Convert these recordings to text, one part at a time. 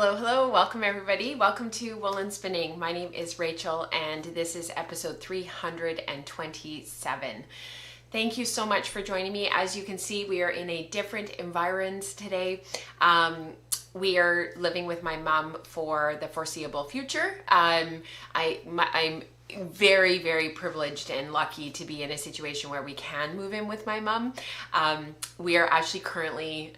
Hello, hello, welcome everybody. Welcome to Woolen Spinning. My name is Rachel and this is episode 327. Thank you so much for joining me. As you can see, we are in a different environment today. We are living with my mom for the foreseeable future. I'm very, very privileged and lucky to be in a situation where we can move in with my mom. We are actually currently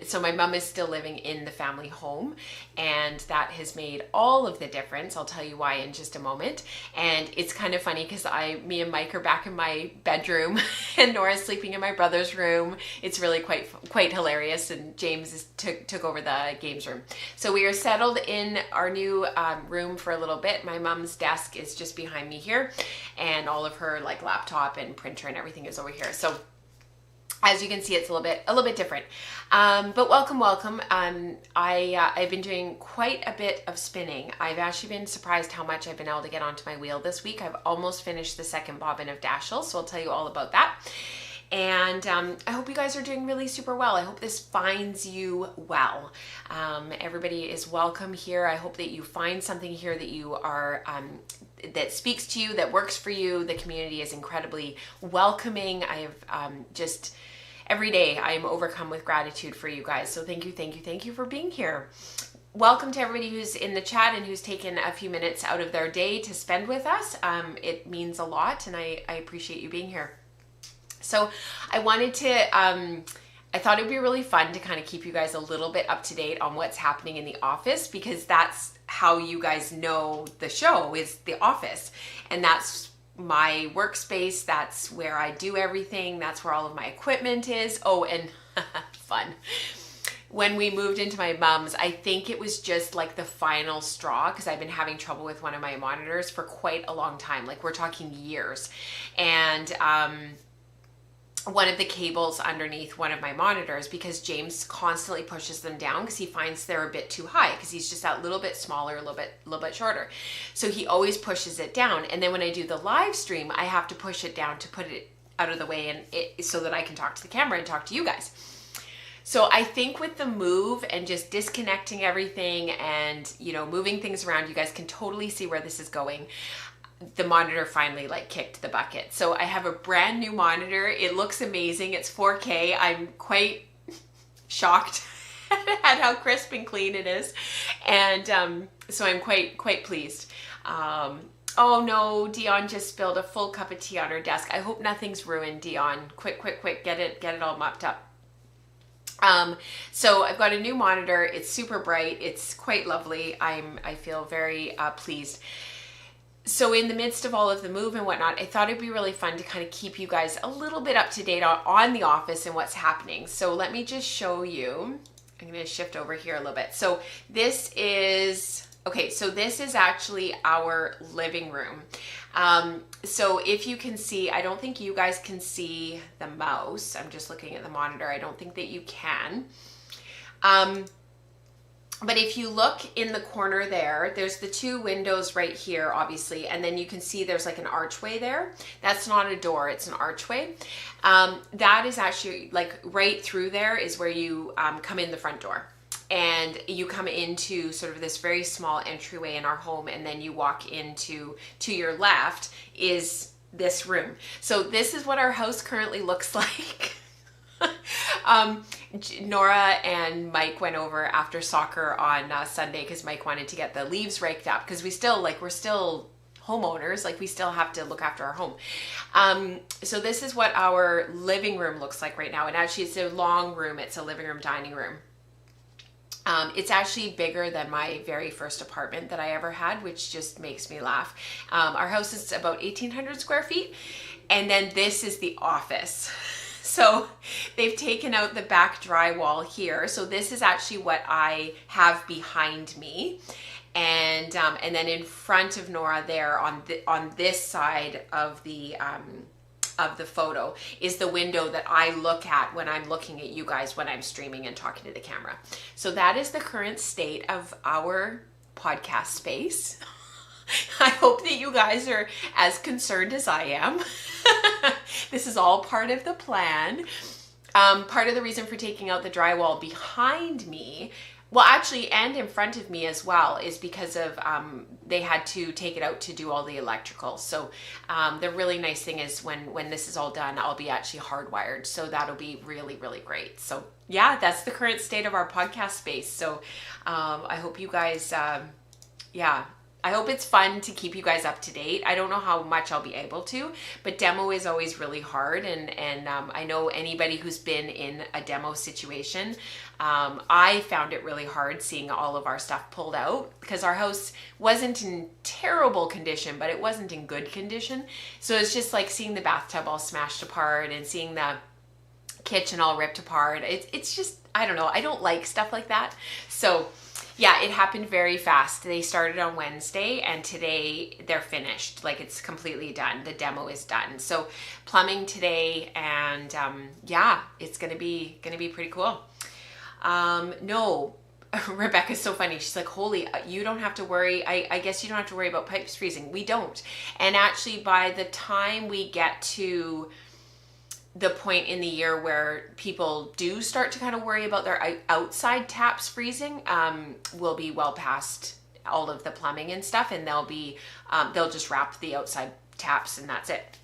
so my mom is still living in the family home, and that has made all of the difference. I'll tell you why in just a moment. And it's kind of funny because me and Mike are back in my bedroom and Nora's sleeping in my brother's room. It's really quite hilarious, and James took over the games room. So we are settled in our new room for a little bit. My mom's desk is just behind me here, and all of her like laptop and printer and everything is over here. So as you can see, it's a little bit different, but welcome. I've been doing quite a bit of spinning. I've actually been surprised how much I've been able to get onto my wheel this week. I've almost finished the second bobbin of Daschel, so I'll tell you all about that. And I hope you guys are doing really super well. I hope this finds you well. Everybody is welcome here. I hope that you find something here that you are that speaks to you, that works for you. The community is incredibly welcoming. I have just every day I am overcome with gratitude for you guys. So thank you for being here. Welcome to everybody who's in the chat and who's taken a few minutes out of their day to spend with us. It means a lot, and I appreciate you being here. So I wanted to, I thought it'd be really fun to kind of keep you guys a little bit up to date on what's happening in the office, because that's how you guys know the show is the office. And that's my workspace. That's where I do everything. That's where all of my equipment is. Oh, and fun. When we moved into my mom's, I think it was just like the final straw, because I've been having trouble with one of my monitors for quite a long time. Like we're talking years. And, one of the cables underneath one of my monitors, because James constantly pushes them down because he finds they're a bit too high, because he's just that little bit smaller, a little bit shorter. So he always pushes it down. And then when I do the live stream, I have to push it down to put it out of the way, and so that I can talk to the camera and talk to you guys. So I think with the move and just disconnecting everything and, you know, moving things around, you guys can totally see where this is going. The monitor finally like kicked the bucket. So I have a brand new monitor. It looks amazing. It's 4K. I'm quite shocked at how crisp and clean it is. And so I'm quite pleased. Oh no, Dion just spilled a full cup of tea on her desk. I hope nothing's ruined, Dion. Quick, get it all mopped up. So I've got a new monitor. It's super bright. It's quite lovely. I feel very pleased. So in the midst of all of the move and whatnot, I thought it'd be really fun to kind of keep you guys a little bit up to date on the office and what's happening. So let me just show you. I'm going to shift over here a little bit. So this is, okay, so this is actually our living room. So if you can see, I don't think you guys can see the mouse. I'm just looking at the monitor. I don't think that you can. But if you look in the corner there's the two windows right here, obviously, and then you can see there's like an archway there. That's not a door, it's an archway. That is actually like right through there is where you come in the front door. And you come into sort of this very small entryway in our home, and then you walk into, to your left is this room. So this is what our house currently looks like. Nora and Mike went over after soccer on Sunday because Mike wanted to get the leaves raked up, because we're still homeowners, like we still have to look after our home. So this is what our living room looks like right now, and actually it's a long room. It's a living room, dining room. It's actually bigger than my very first apartment that I ever had, which just makes me laugh. Our house is about 1,800 square feet, and then this is the office. So they've taken out the back drywall here. So this is actually what I have behind me. And then in front of Nora there on this side of the photo is the window that I look at when I'm looking at you guys when I'm streaming and talking to the camera. So that is the current state of our podcast space. I hope that you guys are as concerned as I am. This is all part of the plan. Part of the reason for taking out the drywall behind me Well, actually, and in front of me as well, is because of they had to take it out to do all the electrical. So the really nice thing is when this is all done, I'll be actually hardwired. So that'll be really, really great. So yeah, that's the current state of our podcast space. So I hope you guys, yeah, I hope it's fun to keep you guys up to date. I don't know how much I'll be able to, but demo is always really hard. And I know anybody who's been in a demo situation, I found it really hard seeing all of our stuff pulled out because our house wasn't in terrible condition, but it wasn't in good condition. So it's just like seeing the bathtub all smashed apart and seeing the kitchen all ripped apart. It's just, I don't know. I don't like stuff like that. So yeah, it happened very fast. They started on Wednesday and today they're finished. Like it's completely done. The demo is done. So plumbing today and yeah, it's gonna be pretty cool. No, Rebecca's so funny. She's like, holy, you don't have to worry. I guess you don't have to worry about pipes freezing. We don't. And actually by the time we get to the point in the year where people do start to kind of worry about their outside taps freezing, we'll be well past all of the plumbing and stuff, and they'll just wrap the outside taps and that's it.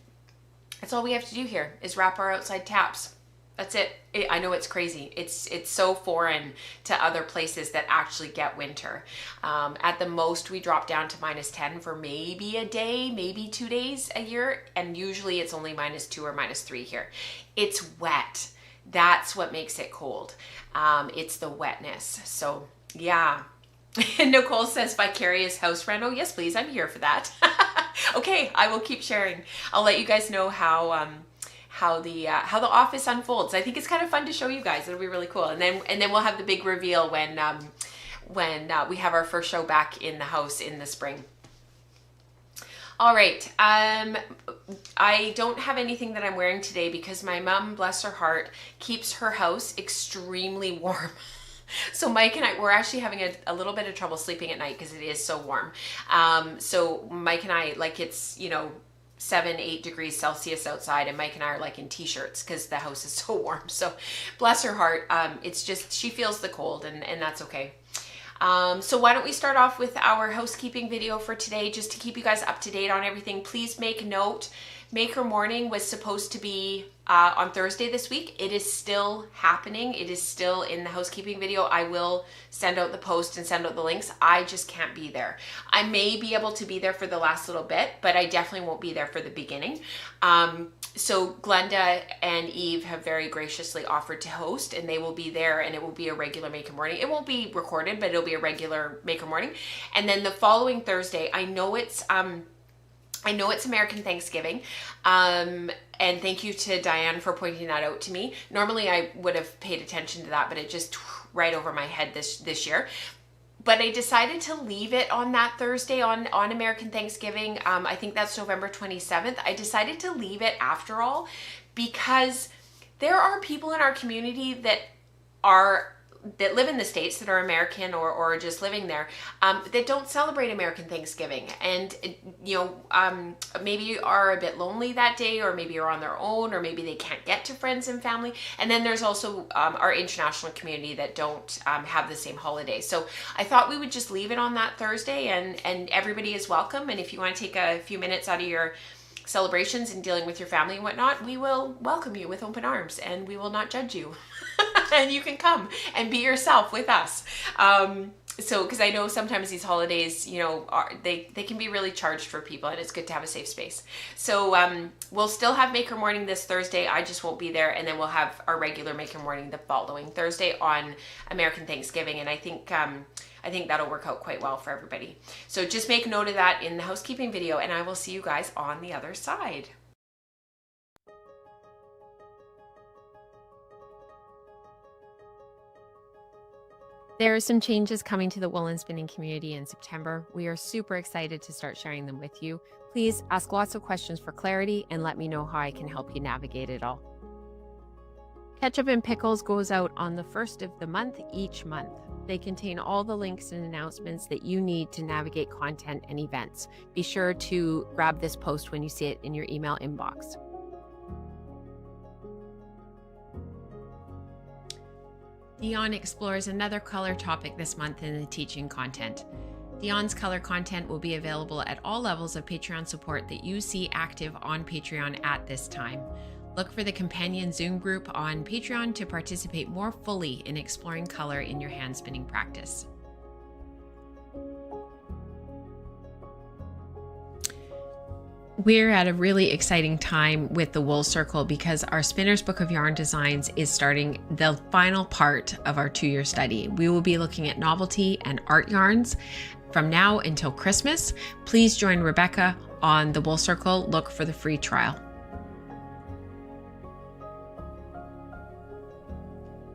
That's all we have to do here is wrap our outside taps. That's it. I know it's crazy. It's so foreign to other places that actually get winter. At the most, we drop down to -10 for maybe a day, maybe 2 days a year. And usually it's only -2 or -3 here. It's wet. That's what makes it cold. It's the wetness. So yeah. And Nicole says vicarious house rental. Yes, please. I'm here for that. Okay. I will keep sharing. I'll let you guys know how the office unfolds. I think it's kind of fun to show you guys. It'll be really cool. And then we'll have the big reveal when we have our first show back in the house in the spring. All right. I don't have anything that I'm wearing today because my mom, bless her heart, keeps her house extremely warm. So Mike and I, we're actually having a little bit of trouble sleeping at night because it is so warm. So Mike and I, like it's, 7-8 degrees Celsius outside, and Mike and I are like in t-shirts because the house is so warm. So bless her heart. It's just, she feels the cold and that's okay. So why don't we start off with our housekeeping video for today, just to keep you guys up to date on everything. Please make note, Maker Morning was supposed to be on Thursday this week. It is still happening. It is still in the housekeeping video. I will send out the post and send out the links. I just can't be there. I may be able to be there for the last little bit, but I definitely won't be there for the beginning. So Glenda and Eve have very graciously offered to host, and they will be there, and it will be a regular Maker Morning. It won't be recorded, but it'll be a regular Maker Morning. And then the following Thursday, I know it's American Thanksgiving, and thank you to Diane for pointing that out to me. Normally I would have paid attention to that, but it just right over my head this year. But I decided to leave it on that Thursday on American Thanksgiving. I think that's November 27th. I decided to leave it after all because there are people in our community that live in the States that are American or just living there, that don't celebrate American Thanksgiving. And, maybe are a bit lonely that day, or maybe are on their own, or maybe they can't get to friends and family. And then there's also our international community that don't have the same holiday. So I thought we would just leave it on that Thursday, and everybody is welcome. And if you want to take a few minutes out of your celebrations and dealing with your family and whatnot, we will welcome you with open arms and we will not judge you. And you can come and be yourself with us. So, because I know sometimes these holidays, they can be really charged for people, and it's good to have a safe space. So we'll still have Maker Morning this Thursday. I just won't be there, and then we'll have our regular Maker Morning the following Thursday on American Thanksgiving. And I think that'll work out quite well for everybody. So just make note of that in the housekeeping video, and I will see you guys on the other side. There are some changes coming to the wool and spinning community in September. We are super excited to start sharing them with you. Please ask lots of questions for clarity and let me know how I can help you navigate it all. Ketchup Pickles goes out on the 1st of the month each month. They contain all the links and announcements that you need to navigate content and events. Be sure to grab this post when you see it in your email inbox. Dion explores another color topic this month in the teaching content. Dion's color content will be available at all levels of Patreon support that you see active on Patreon at this time. Look for the companion Zoom group on Patreon to participate more fully in exploring color in your hand spinning practice. We're at a really exciting time with the Wool Circle because our Spinner's Book of Yarn Designs is starting the final part of our 2-year study. We will be looking at novelty and art yarns from now until Christmas. Please join Rebecca on the Wool Circle. Look for the free trial.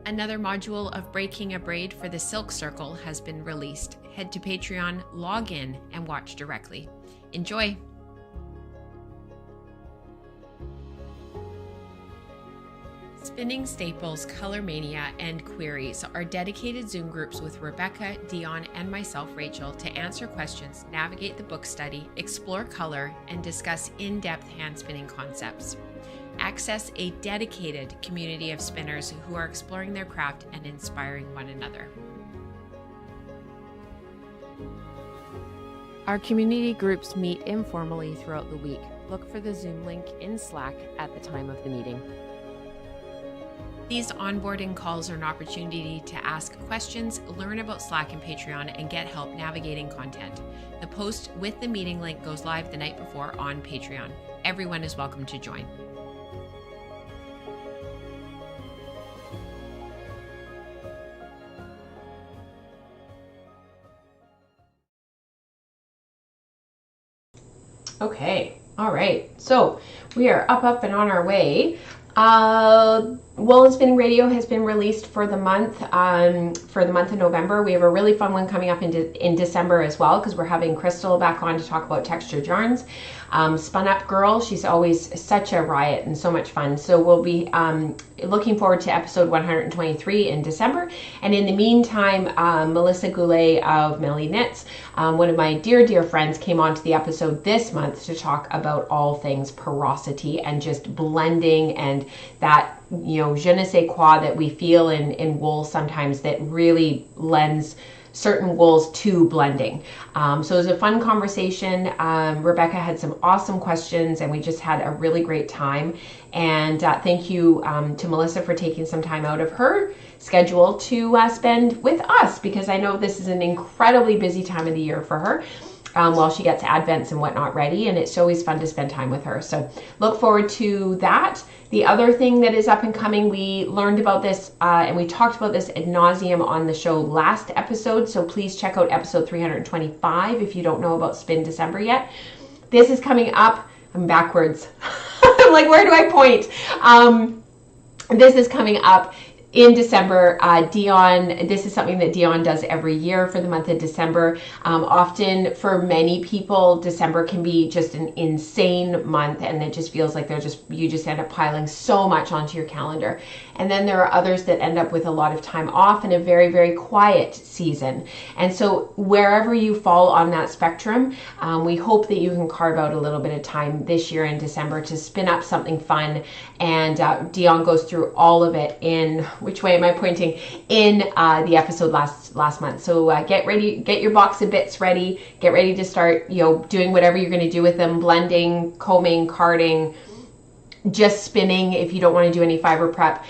Another module of Breaking a Braid for the Silk Circle has been released. Head to Patreon, log in, and watch directly. Enjoy! Spinning Staples, Color Mania, and Queries are dedicated Zoom groups with Rebecca, Dion, and myself, Rachel, to answer questions, navigate the book study, explore color, and discuss in-depth hand spinning concepts. Access a dedicated community of spinners who are exploring their craft and inspiring one another. Our community groups meet informally throughout the week. Look for the Zoom link in Slack at the time of the meeting. These onboarding calls are an opportunity to ask questions, learn about Slack and Patreon, and get help navigating content. The post with the meeting link goes live the night before on Patreon. Everyone is welcome to join. Okay, all right, so we are up and on our way. Wool and Spinning Radio has been released for the month of November. We have a really fun one coming up in December as well, because we're having Crystal back on to talk about textured yarns. Spun Up Girl, she's always such a riot and so much fun. So we'll be looking forward to episode 123 in December. And in the meantime, Melissa Goulet of MellyKnits, one of my dear friends, came on to the episode this month to talk about all things porosity and just blending and that, you know, je ne sais quoi that we feel in wool sometimes that really lends certain wools to blending. So it was a fun conversation. Rebecca had some awesome questions and we just had a really great time. And thank you to Melissa for taking some time out of her schedule to spend with us, because I know this is an incredibly busy time of the year for her. While she gets Advents and whatnot ready, and it's always fun to spend time with her. So look forward to that. The other thing that is up and coming, we learned about this and we talked about this ad nauseum on the show last episode, so please check out episode 325 if you don't know about Spin December yet. This is coming up. I'm backwards. I'm like, where do I point? This is coming up in December. Dion, this is something that Dion does every year for the month of December. Often for many people, December can be just an insane month, and it just feels like you just end up piling so much onto your calendar. And then there are others that end up with a lot of time off and a very quiet season. And so wherever you fall on that spectrum, we hope that you can carve out a little bit of time this year in December to spin up something fun. And Dion goes through all of it in, which way am I pointing, in the episode last month. So get ready, get your box of bits ready, get ready to start, you know, doing whatever you're going to do with them, blending, combing, carding, just spinning if you don't want to do any fiber prep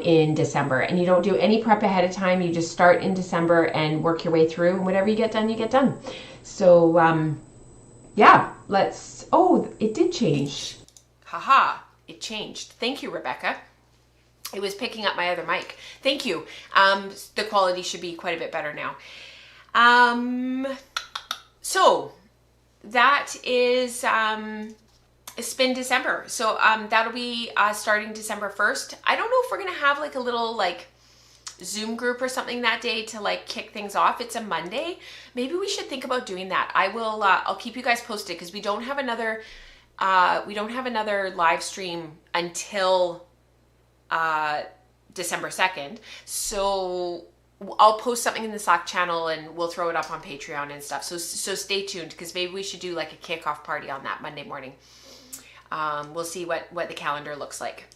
in December. And you don't do any prep ahead of time, you just start in December and work your way through, and whatever you get done, you get done. So yeah, it did change. Haha, it changed. Thank you, Rebecca. It was picking up my other mic. Thank you. The quality should be quite a bit better now. So that is Spin December. So that'll be starting December 1st. I don't know if we're gonna have like a little like Zoom group or something that day to like kick things off. It's a Monday. Maybe we should think about doing that. I'll keep you guys posted, because we don't have another live stream until December 2nd. So I'll post something in the Slack channel and we'll throw it up on Patreon and stuff. So stay tuned, because maybe we should do like a kickoff party on that Monday morning. We'll see what the calendar looks like.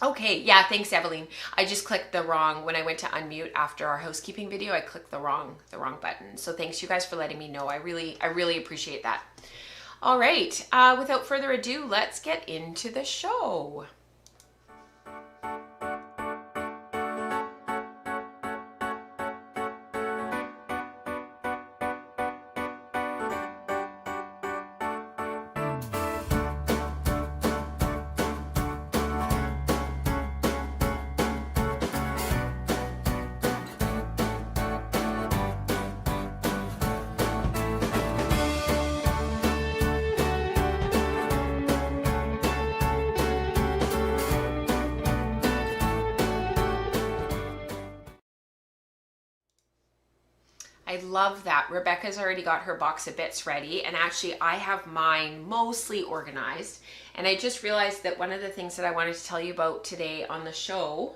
Okay, yeah, thanks, Evelyn. I just clicked the wrong, when I went to unmute after our housekeeping video, I clicked the wrong button. So thanks you guys for letting me know. I really appreciate that. All right, without further ado, let's get into the show. I love that. Rebecca's already got her box of bits ready, and actually I have mine mostly organized. And I just realized that one of the things that I wanted to tell you about today on the show,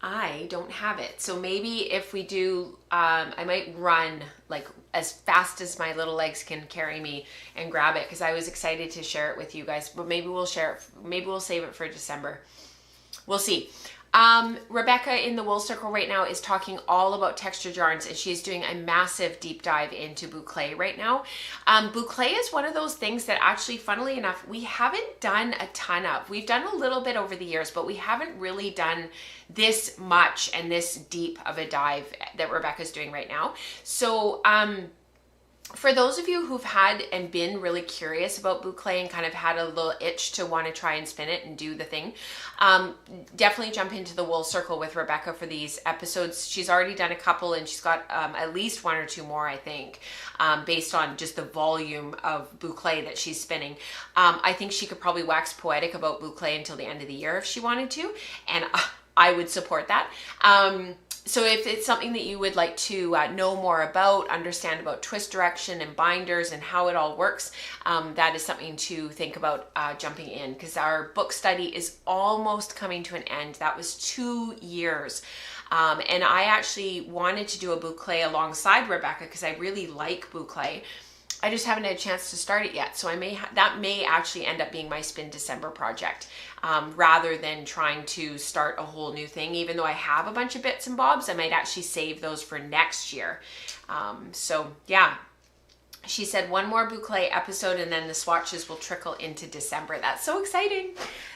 I don't have it. So maybe if we do, I might run like as fast as my little legs can carry me and grab it, because I was excited to share it with you guys, but maybe we'll share it, maybe we'll save it for December. We'll see. Rebecca in the Wool Circle right now is talking all about texture yarns, and she's doing a massive deep dive into boucle right now. Boucle is one of those things that actually, funnily enough, we haven't done a ton of. We've done a little bit over the years, but we haven't really done this much and this deep of a dive that Rebecca's doing right now. So, for those of you who've had and been really curious about boucle and kind of had a little itch to want to try and spin it and do the thing, definitely jump into the Wool Circle with Rebecca for these episodes. She's already done a couple, and she's got at least one or two more, I think, based on just the volume of boucle that she's spinning. I think she could probably wax poetic about boucle until the end of the year if she wanted to, and I would support that. So if it's something that you would like to know more about, understand about twist direction and binders and how it all works, that is something to think about jumping in, because our book study is almost coming to an end. That was 2 years. And I actually wanted to do a boucle alongside Rebecca because I really like boucle. I just haven't had a chance to start it yet. So that may actually end up being my Spin December project, rather than trying to start a whole new thing. Even though I have a bunch of bits and bobs, I might actually save those for next year. So yeah, she said one more boucle episode and then the swatches will trickle into December. That's so exciting.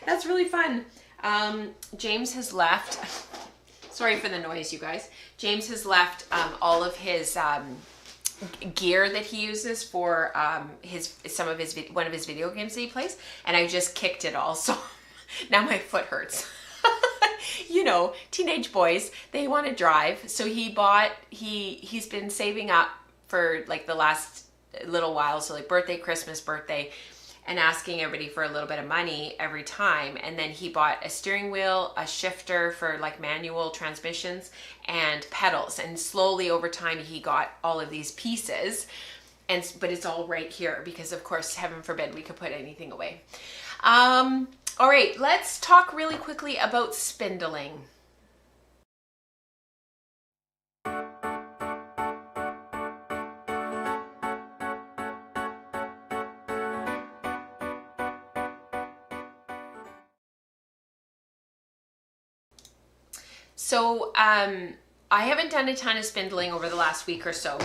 That's really fun. James has left. Sorry for the noise, you guys. James has left all of his gear that he uses for one of his video games that he plays, and I just kicked it all, so now my foot hurts. You know, teenage boys, they want to drive, so he's been saving up for like the last little while, so like birthday, Christmas, birthday, and asking everybody for a little bit of money every time. And then he bought a steering wheel, a shifter for like manual transmissions, and pedals. And slowly over time, he got all of these pieces. But it's all right here because, of course, heaven forbid we could put anything away. All right, let's talk really quickly about spindling. So I haven't done a ton of spindling over the last week or so,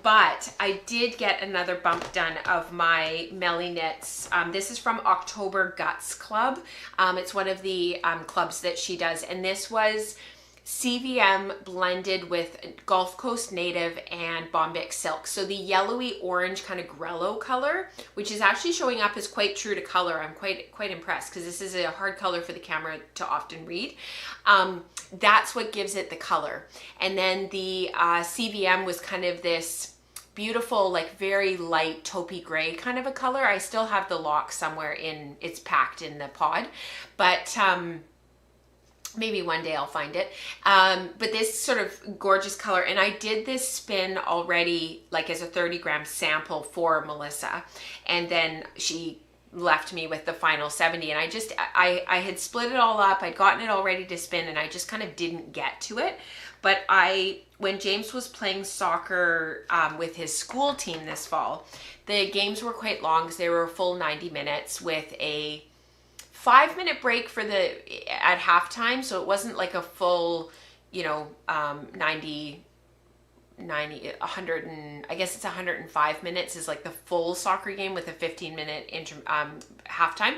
but I did get another bump done of my MellyKnits. This is from October Guts Club. It's one of the clubs that she does, and this was CVM blended with Gulf Coast Native and Bombyx Silk. So the yellowy orange kind of grello color, which is actually showing up as quite true to color. I'm quite impressed because this is a hard color for the camera to often read. That's what gives it the color. And then the CVM was kind of this beautiful, like very light taupey gray kind of a color. I still have the lock somewhere it's packed in the pod, but maybe one day I'll find it. But this sort of gorgeous color, and I did this spin already like as a 30-gram sample for Melissa, and then she left me with the final 70, and I had split it all up. I'd gotten it all ready to spin, and I just kind of didn't get to it. But when James was playing soccer with his school team this fall, the games were quite long because they were a full 90 minutes with a 5-minute break for at halftime. So it wasn't like a full, 100 and I guess it's 105 minutes is like the full soccer game with a 15-minute halftime.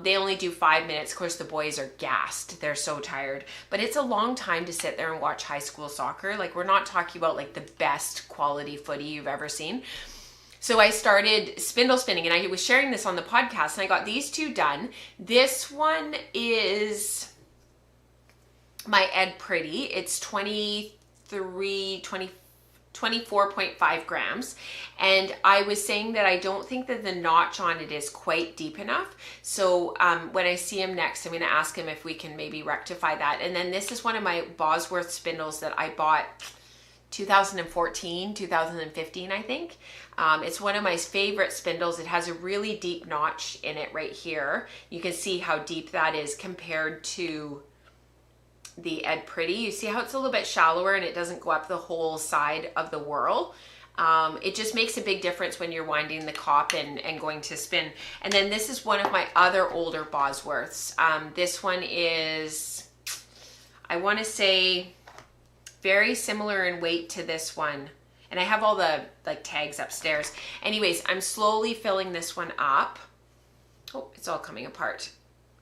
They only do 5 minutes. Of course, the boys are gassed. They're so tired, but it's a long time to sit there and watch high school soccer. Like, we're not talking about like the best quality footy you've ever seen. So I started spindle spinning, and I was sharing this on the podcast, and I got these two done. This one is my Ed Pretty. It's 24.5 grams. And I was saying that I don't think that the notch on it is quite deep enough. So when I see him next, I'm going to ask him if we can maybe rectify that. And then this is one of my Bosworth spindles that I bought 2014, 2015, I think. It's one of my favorite spindles. It has a really deep notch in it right here. You can see how deep that is compared to the Ed Pretty. You see how it's a little bit shallower and it doesn't go up the whole side of the whirl. It just makes a big difference when you're winding the cop and going to spin. And then this is one of my other older Bosworths. This one is, I want to say, very similar in weight to this one. And I have all the like tags upstairs. Anyways, I'm slowly filling this one up. Oh, it's all coming apart.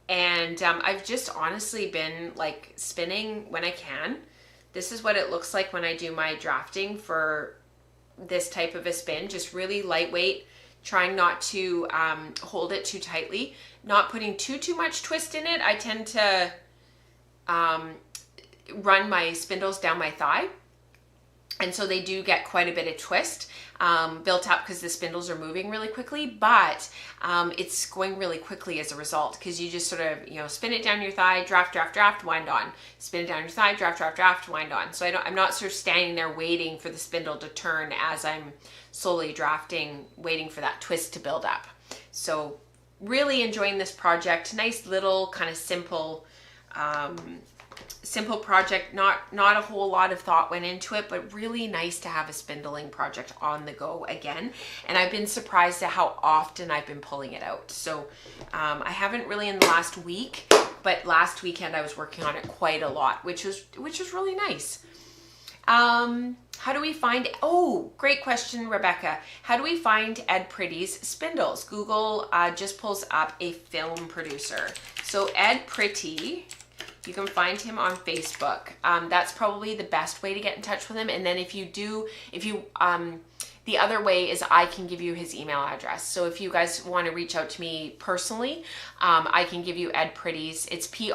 And I've just honestly been like spinning when I can. This is what it looks like when I do my drafting for this type of a spin. Just really lightweight, trying not to hold it too tightly, not putting too much twist in it. I tend to run my spindles down my thigh. And so they do get quite a bit of twist built up because the spindles are moving really quickly, but it's going really quickly as a result because you just sort of, spin it down your thigh, draft, wind on. Spin it down your thigh, draft, wind on. So I'm not sort of standing there waiting for the spindle to turn as I'm slowly drafting, waiting for that twist to build up. So really enjoying this project. Nice little kind of simple project, not a whole lot of thought went into it, but really nice to have a spindling project on the go again. And I've been surprised at how often I've been pulling it out. So I haven't really in the last week, but last weekend I was working on it quite a lot, which was really nice. How do we find, great question, Rebecca. How do we find Ed Pretty's spindles? Google just pulls up a film producer. So Ed Pretty, you can find him on Facebook. That's probably the best way to get in touch with him. And then the other way is I can give you his email address. So if you guys want to reach out to me personally, I can give you Ed Pretty's. It's Pretty,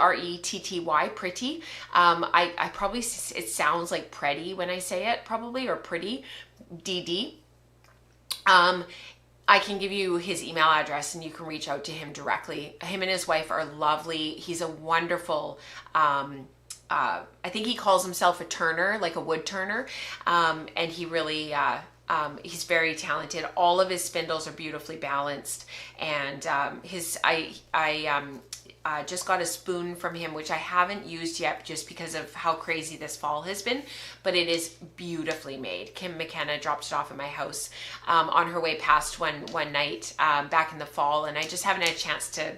Pretty. I probably, it sounds like pretty when I say it probably, or pretty, DD. I can give you his email address and you can reach out to him directly. Him and his wife are lovely. He's a wonderful, I think he calls himself a turner, like a wood turner. And he really, he's very talented. All of his spindles are beautifully balanced. And I just got a spoon from him, which I haven't used yet just because of how crazy this fall has been, but it is beautifully made. Kim McKenna dropped it off at my house on her way past one night back in the fall, and I just haven't had a chance to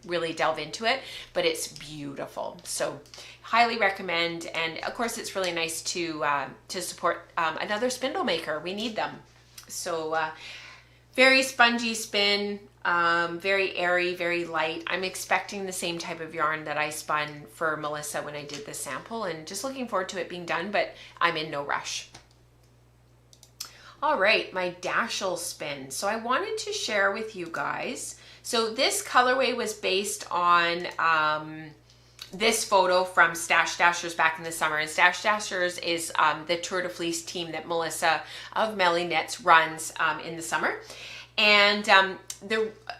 really delve into it, but it's beautiful. So highly recommend. And of course it's really nice to support another spindle maker. We need them. So very spongy spin, very airy, very light. I'm expecting the same type of yarn that I spun for Melissa when I did the sample, and just looking forward to it being done, but I'm in no rush. All right, my Daschel spin. So I wanted to share with you guys. So this colorway was based on this photo from Stash Dashers back in the summer. And Stash Dashers is the Tour de Fleece team that Melissa of MellyKnits runs in the summer. And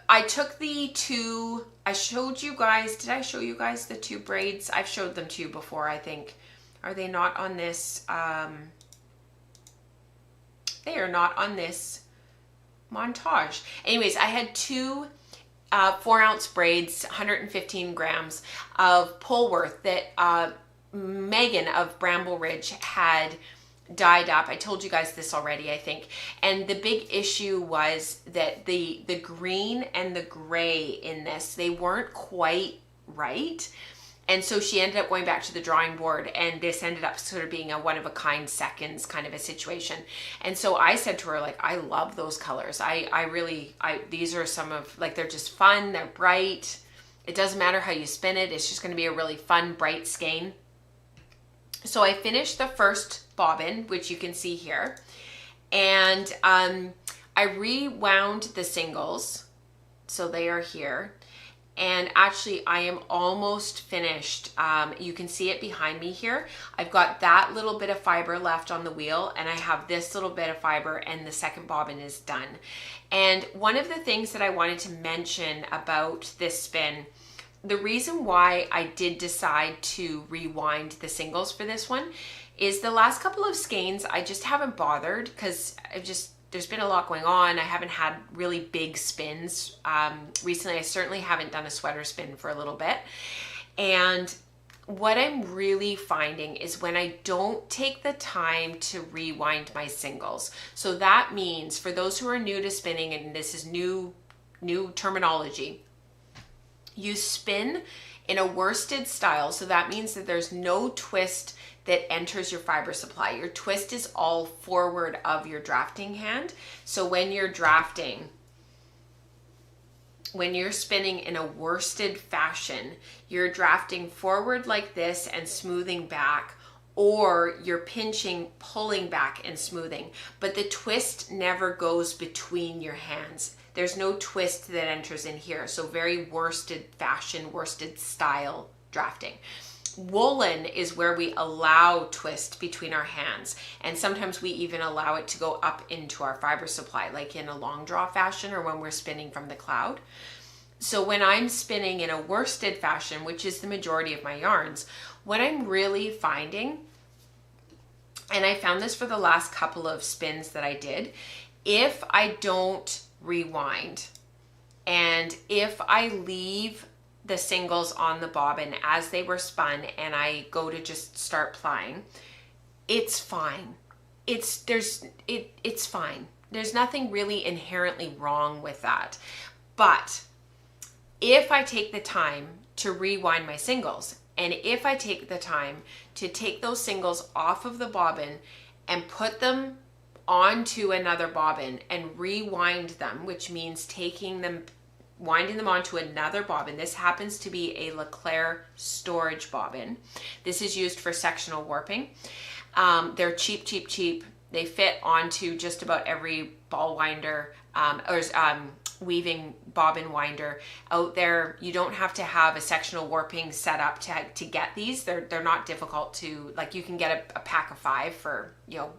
I took the two, I showed you guys, did I show you guys the two braids? I've showed them to you before, I think. Are they not on this? They are not on this montage. Anyways, I had two 4-ounce braids, 115 grams of Polwarth that Megan of Bramble Ridge had dyed up. I told you guys this already, I think. And the big issue was that the green and the gray in this, they weren't quite right. And so she ended up going back to the drawing board, and this ended up sort of being a one-of-a-kind seconds kind of a situation. And so I said to her, like, I love those colors. These are some of, like, they're just fun, they're bright. It doesn't matter how you spin it. It's just going to be a really fun, bright skein. So I finished the first bobbin, which you can see here. And I rewound the singles. So they are here. And actually, I am almost finished. You can see it behind me here. I've got that little bit of fiber left on the wheel, and I have this little bit of fiber, and the second bobbin is done. And one of the things that I wanted to mention about this spin, the reason why I did decide to rewind the singles for this one is the last couple of skeins, I just haven't bothered because there's been a lot going on. I haven't had really big spins. Recently, I certainly haven't done a sweater spin for a little bit. And what I'm really finding is when I don't take the time to rewind my singles. So that means for those who are new to spinning, and this is new terminology, you spin in a worsted style. So that means that there's no twist that enters your fiber supply. Your twist is all forward of your drafting hand. So when you're drafting, when you're spinning in a worsted fashion, you're drafting forward like this and smoothing back, or you're pinching, pulling back and smoothing. But the twist never goes between your hands. There's no twist that enters in here. So very worsted fashion, worsted style drafting. Woolen is where we allow twist between our hands, and sometimes we even allow it to go up into our fiber supply, like in a long draw fashion or when we're spinning from the cloud. So when I'm spinning in a worsted fashion, which is the majority of my yarns, what I'm really finding, and I found this for the last couple of spins that I did, if I don't rewind and if I leave the singles on the bobbin as they were spun and I go to just start plying, it's fine. It's fine. There's nothing really inherently wrong with that. But if I take the time to rewind my singles, and if I take the time to take those singles off of the bobbin and put them onto another bobbin and rewind them, which means taking them, winding them onto another bobbin. This happens to be a Leclerc storage bobbin. This is used for sectional warping. They're cheap. They fit onto just about every ball winder or weaving bobbin winder out there. You don't have to have a sectional warping set up to get these. They're not difficult to, like, you can get a pack of 5 for, you know,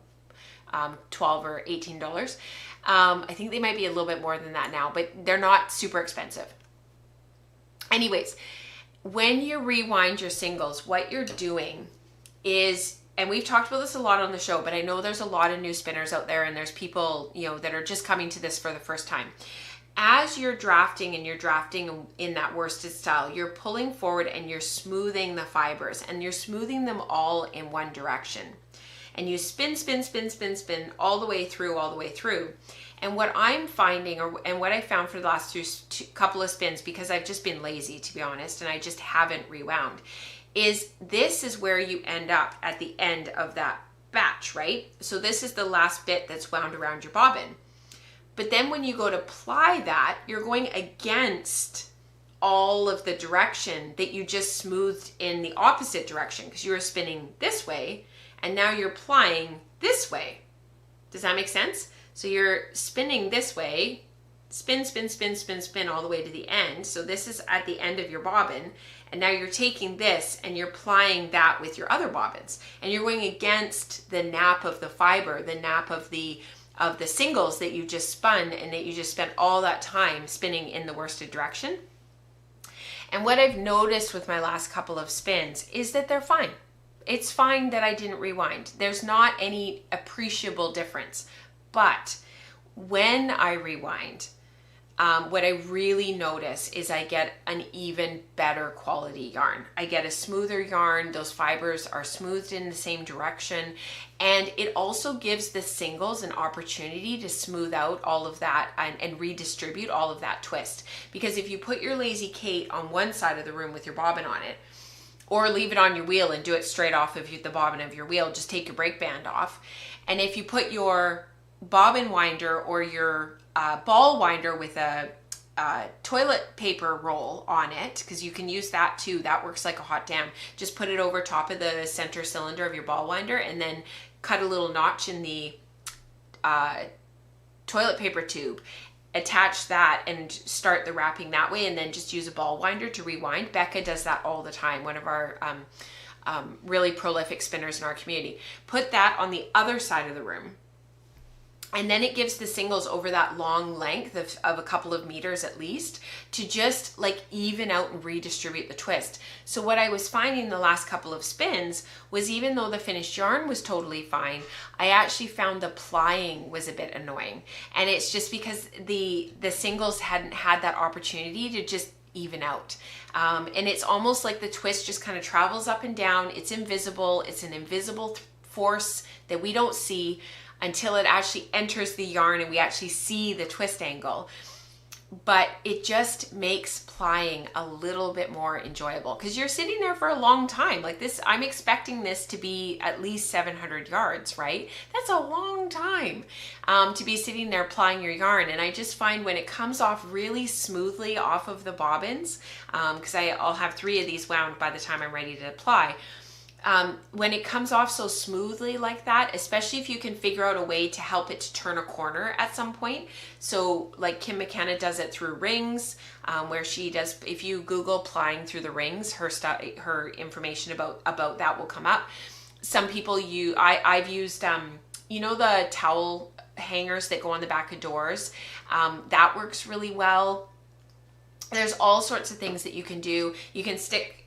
$12 or $18. I think they might be a little bit more than that now, but they're not super expensive. Anyways, when you rewind your singles, what you're doing is, and we've talked about this a lot on the show, but I know there's a lot of new spinners out there, and there's people, you know, that are just coming to this for the first time. As you're drafting and you're drafting in that worsted style, you're pulling forward and you're smoothing the fibers, and you're smoothing them all in one direction. And you spin all the way through. And what I'm finding, and what I found for the last couple of spins, because I've just been lazy, to be honest, and I just haven't rewound, is this is where you end up at the end of that batch, right? So this is the last bit that's wound around your bobbin. But then when you go to ply that, you're going against all of the direction that you just smoothed in the opposite direction, because you were spinning this way, and now you're plying this way. Does that make sense? So you're spinning this way, spin all the way to the end. So this is at the end of your bobbin, and now you're taking this and you're plying that with your other bobbins, and you're going against the nap of the fiber, the nap of the singles that you just spun and that you just spent all that time spinning in the worsted direction. And what I've noticed with my last couple of spins is that they're fine. It's fine that I didn't rewind. There's not any appreciable difference. But when I rewind, what I really notice is I get an even better quality yarn. I get a smoother yarn. Those fibers are smoothed in the same direction. And it also gives the singles an opportunity to smooth out all of that and redistribute all of that twist. Because if you put your Lazy Kate on one side of the room with your bobbin on it, or leave it on your wheel and do it straight off of the bobbin of your wheel, just take your brake band off. And if you put your bobbin winder or your ball winder with a toilet paper roll on it, because you can use that too, that works like a hot damn. Just put it over top of the center cylinder of your ball winder and then cut a little notch in the toilet paper tube, attach that and start the wrapping that way, and then just use a ball winder to rewind. Becca does that all the time, one of our really prolific spinners in our community. Put that on the other side of the room, and then it gives the singles over that long length of a couple of meters at least to just like even out and redistribute the twist. So what I was finding the last couple of spins was, even though the finished yarn was totally fine, I actually found the plying was a bit annoying. And it's just because the singles hadn't had that opportunity to just even out. And it's almost like the twist just kind of travels up and down. It's invisible. It's an invisible force that we don't see until it actually enters the yarn and we actually see the twist angle. But it just makes plying a little bit more enjoyable because you're sitting there for a long time. Like this, I'm expecting this to be at least 700 yards, right? That's a long time to be sitting there plying your yarn. And I just find when it comes off really smoothly off of the bobbins, because I'll have 3 of these wound by the time I'm ready to ply. When it comes off so smoothly like that, especially if you can figure out a way to help it to turn a corner at some point. So like Kim McKenna does it through rings, where she does, if you Google plying through the rings, her information about that will come up. Some people I've used, you know, the towel hangers that go on the back of doors. That works really well. There's all sorts of things that you can do. You can stick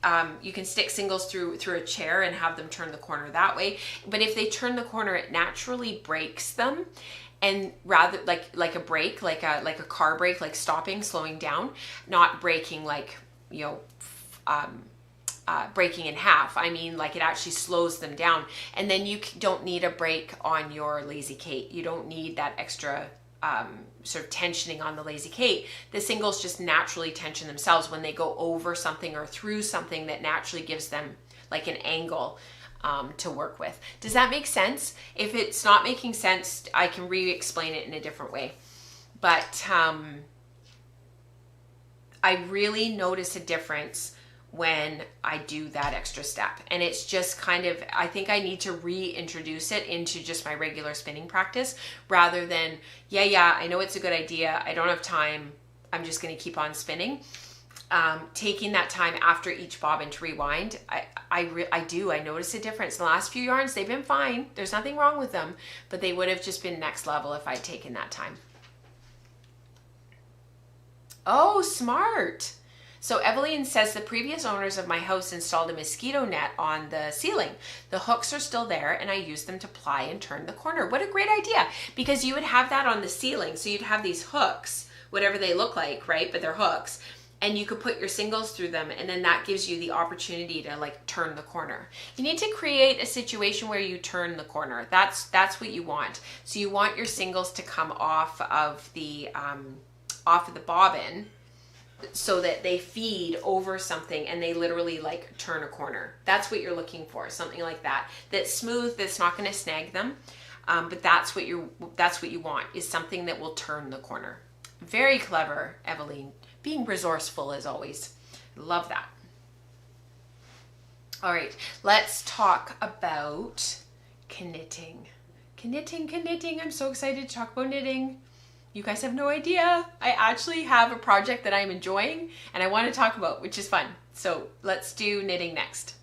singles through a chair and have them turn the corner that way. But if they turn the corner, it naturally breaks them. And rather like a brake, like a car brake, like stopping, slowing down, not breaking like, you know, breaking in half. I mean, like it actually slows them down. And then you don't need a brake on your Lazy Kate. You don't need that extra sort of tensioning on the Lazy Kate. The singles just naturally tension themselves when they go over something or through something that naturally gives them like an angle to work with. Does that make sense? If it's not making sense, I can re-explain it in a different way. But I really notice a difference when I do that extra step. And it's just kind of, I think I need to reintroduce it into just my regular spinning practice rather than, yeah, I know it's a good idea. I don't have time. I'm just going to keep on spinning. Taking that time after each bobbin to rewind, I notice a difference. The last few yarns, they've been fine. There's nothing wrong with them, but they would have just been next level if I'd taken that time. Oh, smart. So Eveline says the previous owners of my house installed a mosquito net on the ceiling. The hooks are still there and I use them to ply and turn the corner. What a great idea, because you would have that on the ceiling. So you'd have these hooks, whatever they look like, right? But they're hooks, and you could put your singles through them, and then that gives you the opportunity to like turn the corner. You need to create a situation where you turn the corner. That's what you want. So you want your singles to come off of the bobbin, so that they feed over something and they literally like turn a corner. That's what you're looking for, something like that. That's smooth, that's not going to snag them. But that's what you want, is something that will turn the corner. Very clever, Eveline. Being resourceful as always. Love that. All right, let's talk about knitting. Knitting. I'm so excited to talk about knitting. You guys have no idea. I actually have a project that I'm enjoying and I want to talk about, which is fun. So let's do knitting next.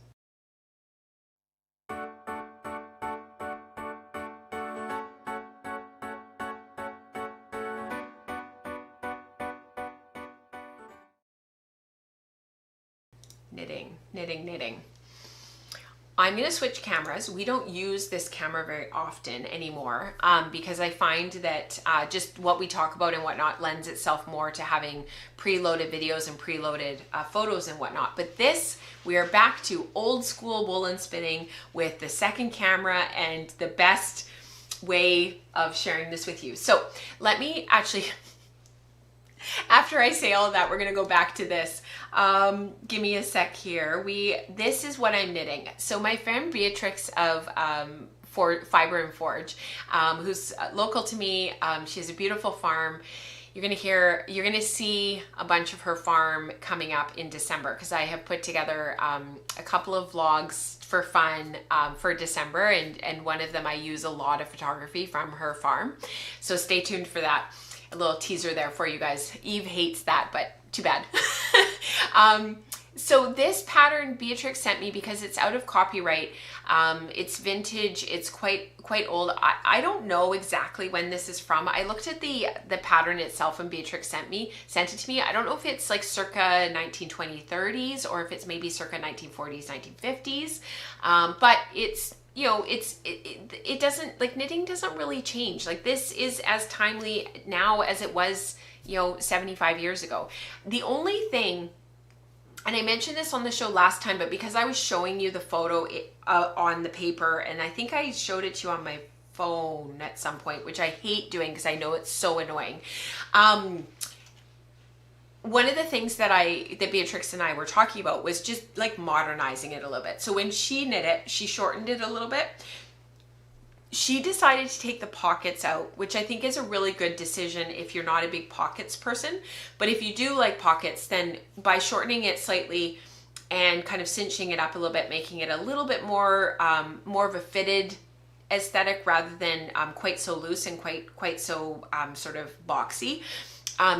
Knitting. I'm going to switch cameras. We don't use this camera very often anymore because I find that just what we talk about and whatnot lends itself more to having preloaded videos and preloaded photos and whatnot. But this, we are back to old school woolen spinning with the second camera and the best way of sharing this with you. So let me actually... After I say all of that, we're going to go back to this. Give me a sec here. This is what I'm knitting. So my friend Beatrix of Fiber and Forge, who's local to me, she has a beautiful farm. You're going to see a bunch of her farm coming up in December because I have put together a couple of vlogs for fun for December, and one of them I use a lot of photography from her farm. So stay tuned for that. A little teaser there for you guys. Eve hates that, but too bad. So this pattern Beatrix sent me because it's out of copyright. It's vintage. It's quite old. I don't know exactly when this is from. I looked at the pattern itself when Beatrix sent it to me. I don't know if it's like circa 1920s, 30s, or if it's maybe circa 1940s, 1950s. But it's, you know, it doesn't, like, knitting doesn't really change. Like, this is as timely now as it was, you know, 75 years ago. The only thing, and I mentioned this on the show last time, but because I was showing you the photo on the paper, and I think I showed it to you on my phone at some point, which I hate doing because I know it's so annoying. One of the things that Beatrix and I were talking about was just like modernizing it a little bit. So when she knit it, she shortened it a little bit. She decided to take the pockets out, which I think is a really good decision if you're not a big pockets person. But if you do like pockets, then by shortening it slightly and kind of cinching it up a little bit, making it a little bit more of a fitted aesthetic rather than quite so loose and quite so sort of boxy.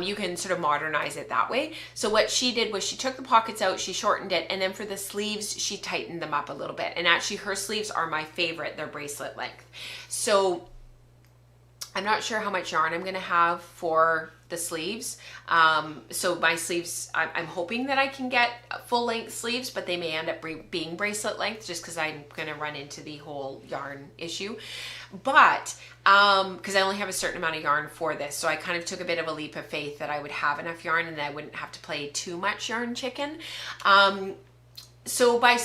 You can sort of modernize it that way. So what she did was she took the pockets out, she shortened it, and then for the sleeves, she tightened them up a little bit. And actually her sleeves are my favorite. They're bracelet length. So I'm not sure how much yarn I'm going to have for the sleeves. So my sleeves, I'm hoping that I can get full length sleeves, but they may end up being bracelet length just because I'm going to run into the whole yarn issue. But because I only have a certain amount of yarn for this, so I kind of took a bit of a leap of faith that I would have enough yarn and I wouldn't have to play too much yarn chicken. So by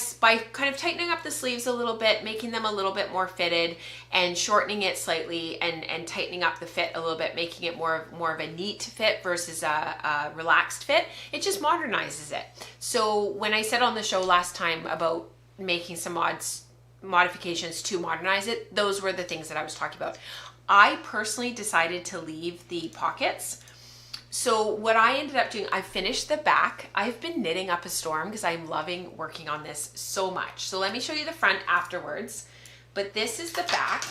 kind of tightening up the sleeves a little bit, making them a little bit more fitted, and shortening it slightly, and tightening up the fit a little bit, making it more of a neat fit versus a relaxed fit, it just modernizes it. So when I said on the show last time about making some modifications to modernize it, those were the things that I was talking about. I personally decided to leave the pockets. So what I ended up doing, I finished the back. I've been knitting up a storm because I'm loving working on this so much. So let me show you the front afterwards. But this is the back.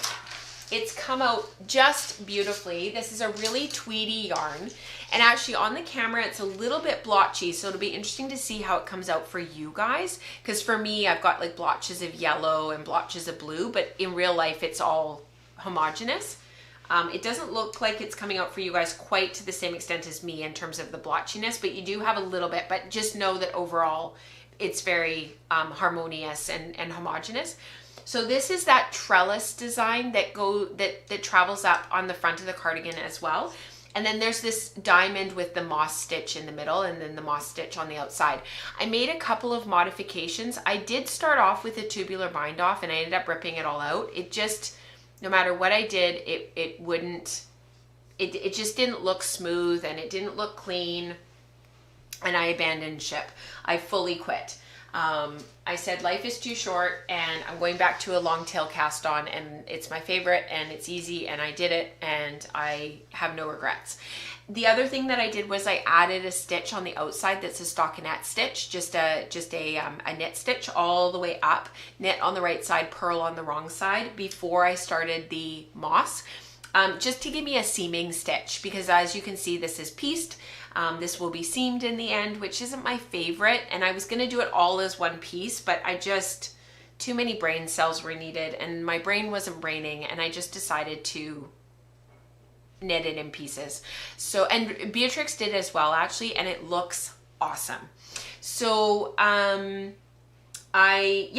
It's come out just beautifully. This is a really tweedy yarn. And actually on the camera, it's a little bit blotchy. So it'll be interesting to see how it comes out for you guys. Because for me, I've got like blotches of yellow and blotches of blue. But in real life, it's all homogeneous. It doesn't look like it's coming out for you guys quite to the same extent as me in terms of the blotchiness, but you do have a little bit. But just know that overall, it's very harmonious and homogeneous. So this is that trellis design that travels up on the front of the cardigan as well. And then there's this diamond with the moss stitch in the middle and then the moss stitch on the outside. I made a couple of modifications. I did start off with a tubular bind off and I ended up ripping it all out. It just, no matter what I did, it just didn't look smooth and it didn't look clean, and I abandoned ship. I fully quit. I said life is too short and I'm going back to a long tail cast on, and it's my favorite and it's easy and I did it and I have no regrets. The other thing that I did was I added a stitch on the outside that's a stockinette stitch, just a knit stitch all the way up, knit on the right side, purl on the wrong side before I started the moss, just to give me a seaming stitch, because as you can see, this is pieced. This will be seamed in the end, which isn't my favorite, and I was going to do it all as one piece, but too many brain cells were needed and my brain wasn't braining, and I just decided to knit it in pieces. So, and Beatrix did as well actually, and it looks awesome. So I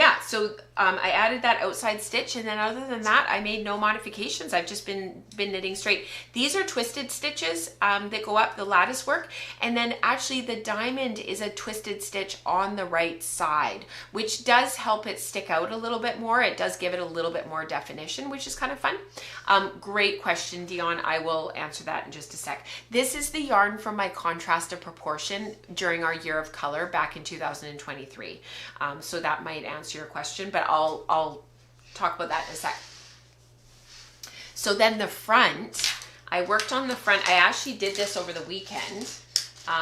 added that outside stitch, and then other than that, I made no modifications. I've just been knitting straight. These are twisted stitches that go up the lattice work, and then actually the diamond is a twisted stitch on the right side, which does help it stick out a little bit more. It does give it a little bit more definition, which is kind of fun. Great question, Dion. I will answer that in just a sec. This is the yarn from my contrast of proportion during our year of color back in 2023. So that might answer your question, but I'll talk about that in a sec. So then the front, I worked on the front. I actually did this over the weekend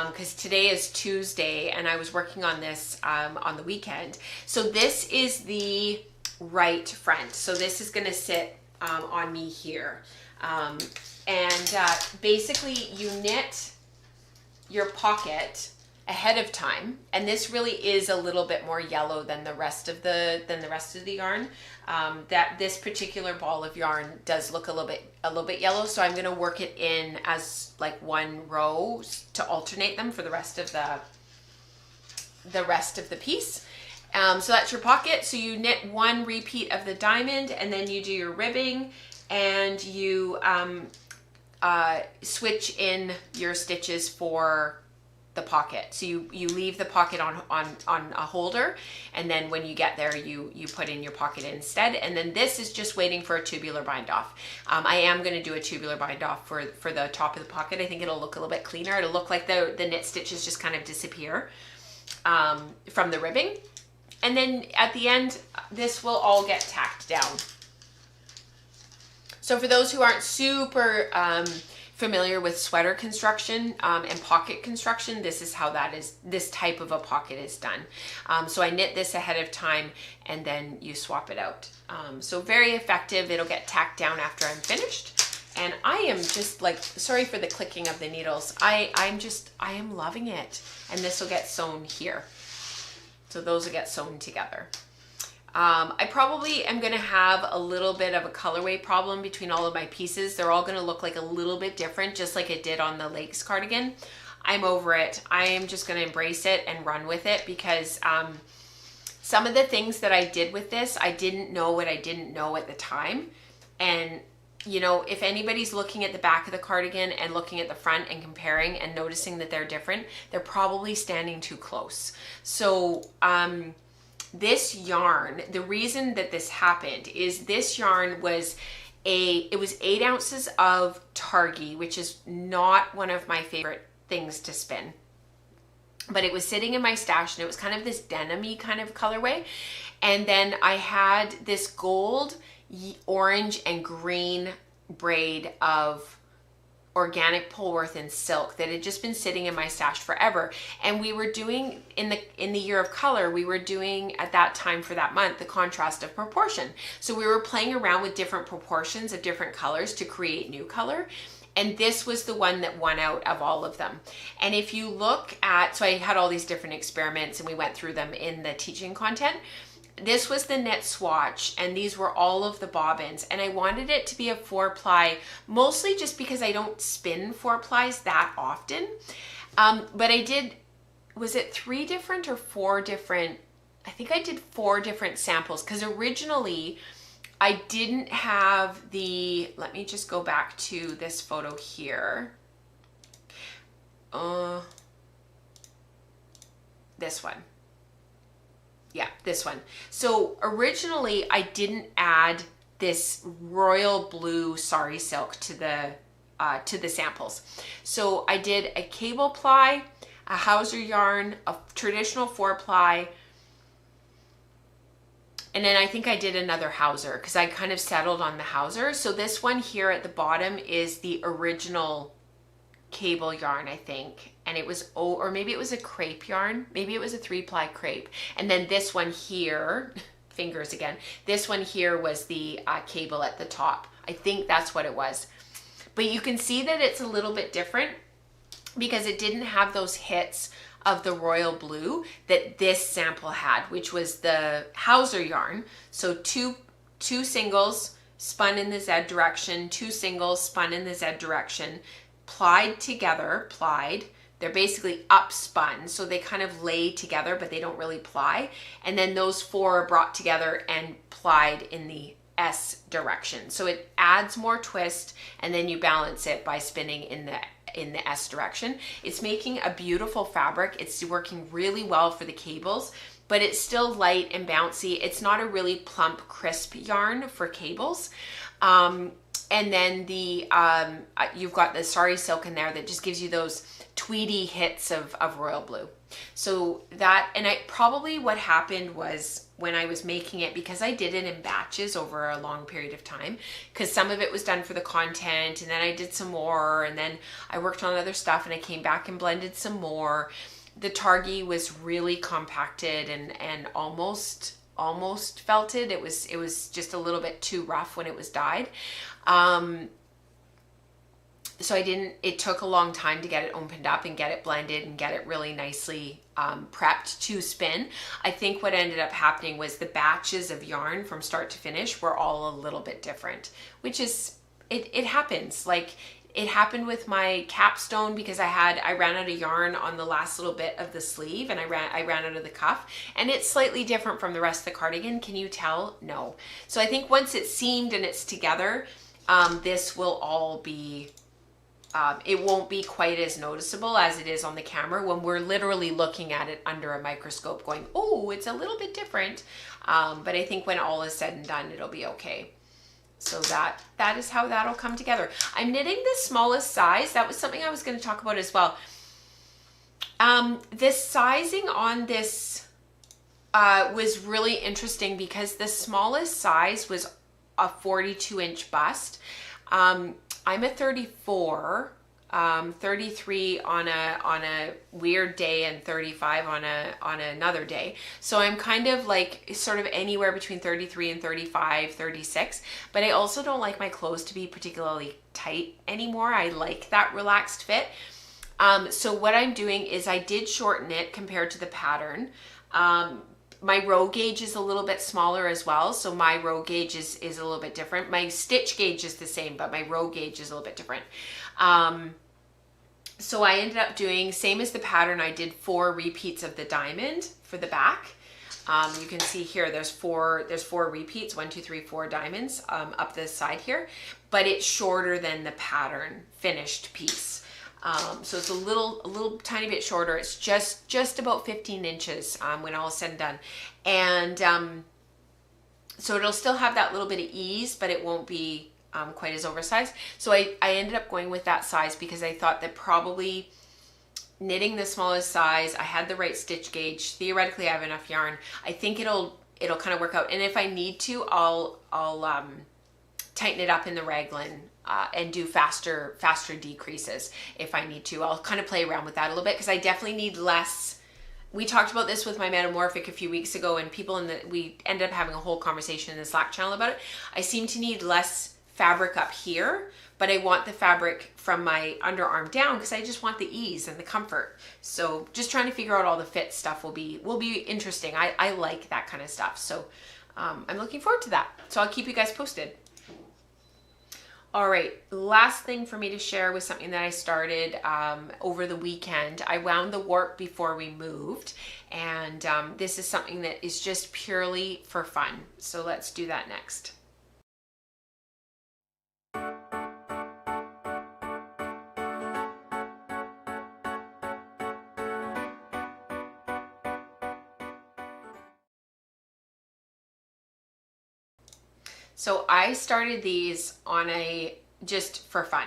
because today is Tuesday and I was working on this on the weekend. So this is the right front. So this is going to sit on me here. Basically you knit your pocket ahead of time, and this really is a little bit more yellow than the rest of the yarn. That this particular ball of yarn does look a little bit yellow, so I'm going to work it in as like one row to alternate them for the rest of the piece. So that's your pocket. So you knit one repeat of the diamond, and then you do your ribbing, and you switch in your stitches for the pocket. So you leave the pocket on a holder, and then when you get there you put in your pocket instead, and then this is just waiting for a tubular bind off. I am going to do a tubular bind off for the top of the pocket. I think it'll look a little bit cleaner. It'll look like the knit stitches just kind of disappear from the ribbing, and then at the end this will all get tacked down. So for those who aren't super familiar with sweater construction and pocket construction, this is how this type of a pocket is done. So I knit this ahead of time, and then you swap it out. So very effective. It'll get tacked down after I'm finished. And I am just like, sorry for the clicking of the needles. I am loving it. And this will get sewn here. So those will get sewn together. I probably am going to have a little bit of a colorway problem between all of my pieces. They're all going to look like a little bit different, just like it did on the Lakes cardigan. I'm over it. I am just going to embrace it and run with it, because some of the things that I did with this, I didn't know what I didn't know at the time. And you know, if anybody's looking at the back of the cardigan and looking at the front and comparing and noticing that they're different, they're probably standing too close. So this yarn, the reason that this happened is this yarn was it was 8 ounces of targhee, which is not one of my favorite things to spin, but it was sitting in my stash, and it was kind of this denim-y kind of colorway. And then I had this gold, orange, and green braid of organic Polwarth and silk that had just been sitting in my stash forever. And we were doing in the year of color, we were doing at that time for that month the contrast of proportion. So we were playing around with different proportions of different colors to create new color. And this was the one that won out of all of them. And if you look at, so I had all these different experiments and we went through them in the teaching content. This was the knit swatch, and these were all of the bobbins, and I wanted it to be a 4-ply, mostly just because I don't spin 4-plies that often. But I did, was it 3 different or 4 different? I think I did 4 different samples, because originally I didn't have the, let me just go back to this photo here. This one. Yeah, this one. So originally I didn't add this royal blue sari silk to the samples. So I did a cable ply, a hauser yarn, a traditional 4-ply, and then I think I did another hauser because I kind of settled on the hauser. So this one here at the bottom is the original cable yarn, I think. And it was, or maybe it was a crepe yarn. Maybe it was a 3-ply crepe. And then this one here, fingers again, this one here was the cable at the top. I think that's what it was. But you can see that it's a little bit different because it didn't have those hits of the royal blue that this sample had, which was the hauser yarn. So two singles spun in the Z direction, 2 singles spun in the Z direction, plied together, they're basically up spun. So they kind of lay together, but they don't really ply. And then those 4 are brought together and plied in the S direction. So it adds more twist, and then you balance it by spinning in the S direction. It's making a beautiful fabric. It's working really well for the cables, but it's still light and bouncy. It's not a really plump, crisp yarn for cables. And then you've got the Sari silk in there that just gives you those tweedy hits of royal blue. So that, and probably what happened was when I was making it, because I did it in batches over a long period of time, because some of it was done for the content, and then I did some more, and then I worked on other stuff, and I came back and blended some more. The targi was really compacted and almost felted. It was just a little bit too rough when it was dyed. So it took a long time to get it opened up and get it blended and get it really nicely prepped to spin. I think what ended up happening was the batches of yarn from start to finish were all a little bit different, which is, it happens. Like, it happened with my capstone because I ran out of yarn on the last little bit of the sleeve, and I ran out of the cuff, and it's slightly different from the rest of the cardigan. Can you tell? No. So I think once it's seamed and it's together, this will all be, it won't be quite as noticeable as it is on the camera when we're literally looking at it under a microscope going, oh, it's a little bit different. But I think when all is said and done, it'll be okay. So that is how that'll come together. I'm knitting the smallest size. That was something I was going to talk about as well. This sizing on this was really interesting because the smallest size was a 42-inch bust. I'm a 34, 33 on a weird day, and 35 on another day. So I'm kind of like sort of anywhere between 33 and 35, 36. But I also don't like my clothes to be particularly tight anymore. I like that relaxed fit. So what I'm doing is I did shorten it compared to the pattern. My row gauge is a little bit smaller as well, so my row gauge is a little bit different. My stitch gauge is the same, but my row gauge is a little bit different. So I ended up doing, same as the pattern, I did 4 repeats of the diamond for the back. You can see here there's 4 repeats, 1, 2, 3, 4 diamonds up this side here, but it's shorter than the pattern finished piece. So it's a little tiny bit shorter. It's just about 15 inches when all is said and done. And so it'll still have that little bit of ease, but it won't be quite as oversized. So I ended up going with that size because I thought that probably knitting the smallest size, I had the right stitch gauge. Theoretically, I have enough yarn. I think it'll kind of work out. And if I need to, I'll tighten it up in the raglan and do faster decreases if I need to. I'll kind of play around with that a little bit because I definitely need less. We talked about this with my metamorphic a few weeks ago, and we ended up having a whole conversation in the Slack channel about it. I seem to need less fabric up here, but I want the fabric from my underarm down because I just want the ease and the comfort. So just trying to figure out all the fit stuff will be interesting. I like that kind of stuff. So I'm looking forward to that. So I'll keep you guys posted. All right, last thing for me to share was something that I started over the weekend. I wound the warp before we moved, and this is something that is just purely for fun. So let's do that next. So I started these on just for fun.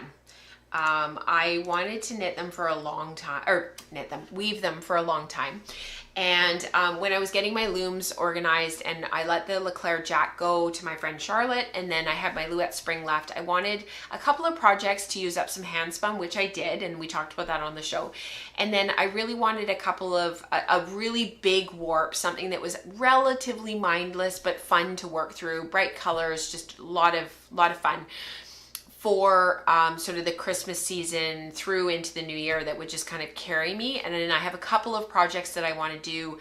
I wanted to knit them for a long time, or weave them for a long time. And when I was getting my looms organized and I let the Leclerc Jack go to my friend Charlotte, and then I had my Louette Spring left, I wanted a couple of projects to use up some hand spun, which I did, and we talked about that on the show. And then I really wanted a couple of, a really big warp, something that was relatively mindless but fun to work through, bright colors, just a lot of fun for sort of the Christmas season through into the new year that would just kind of carry me. And then I have a couple of projects that I want to do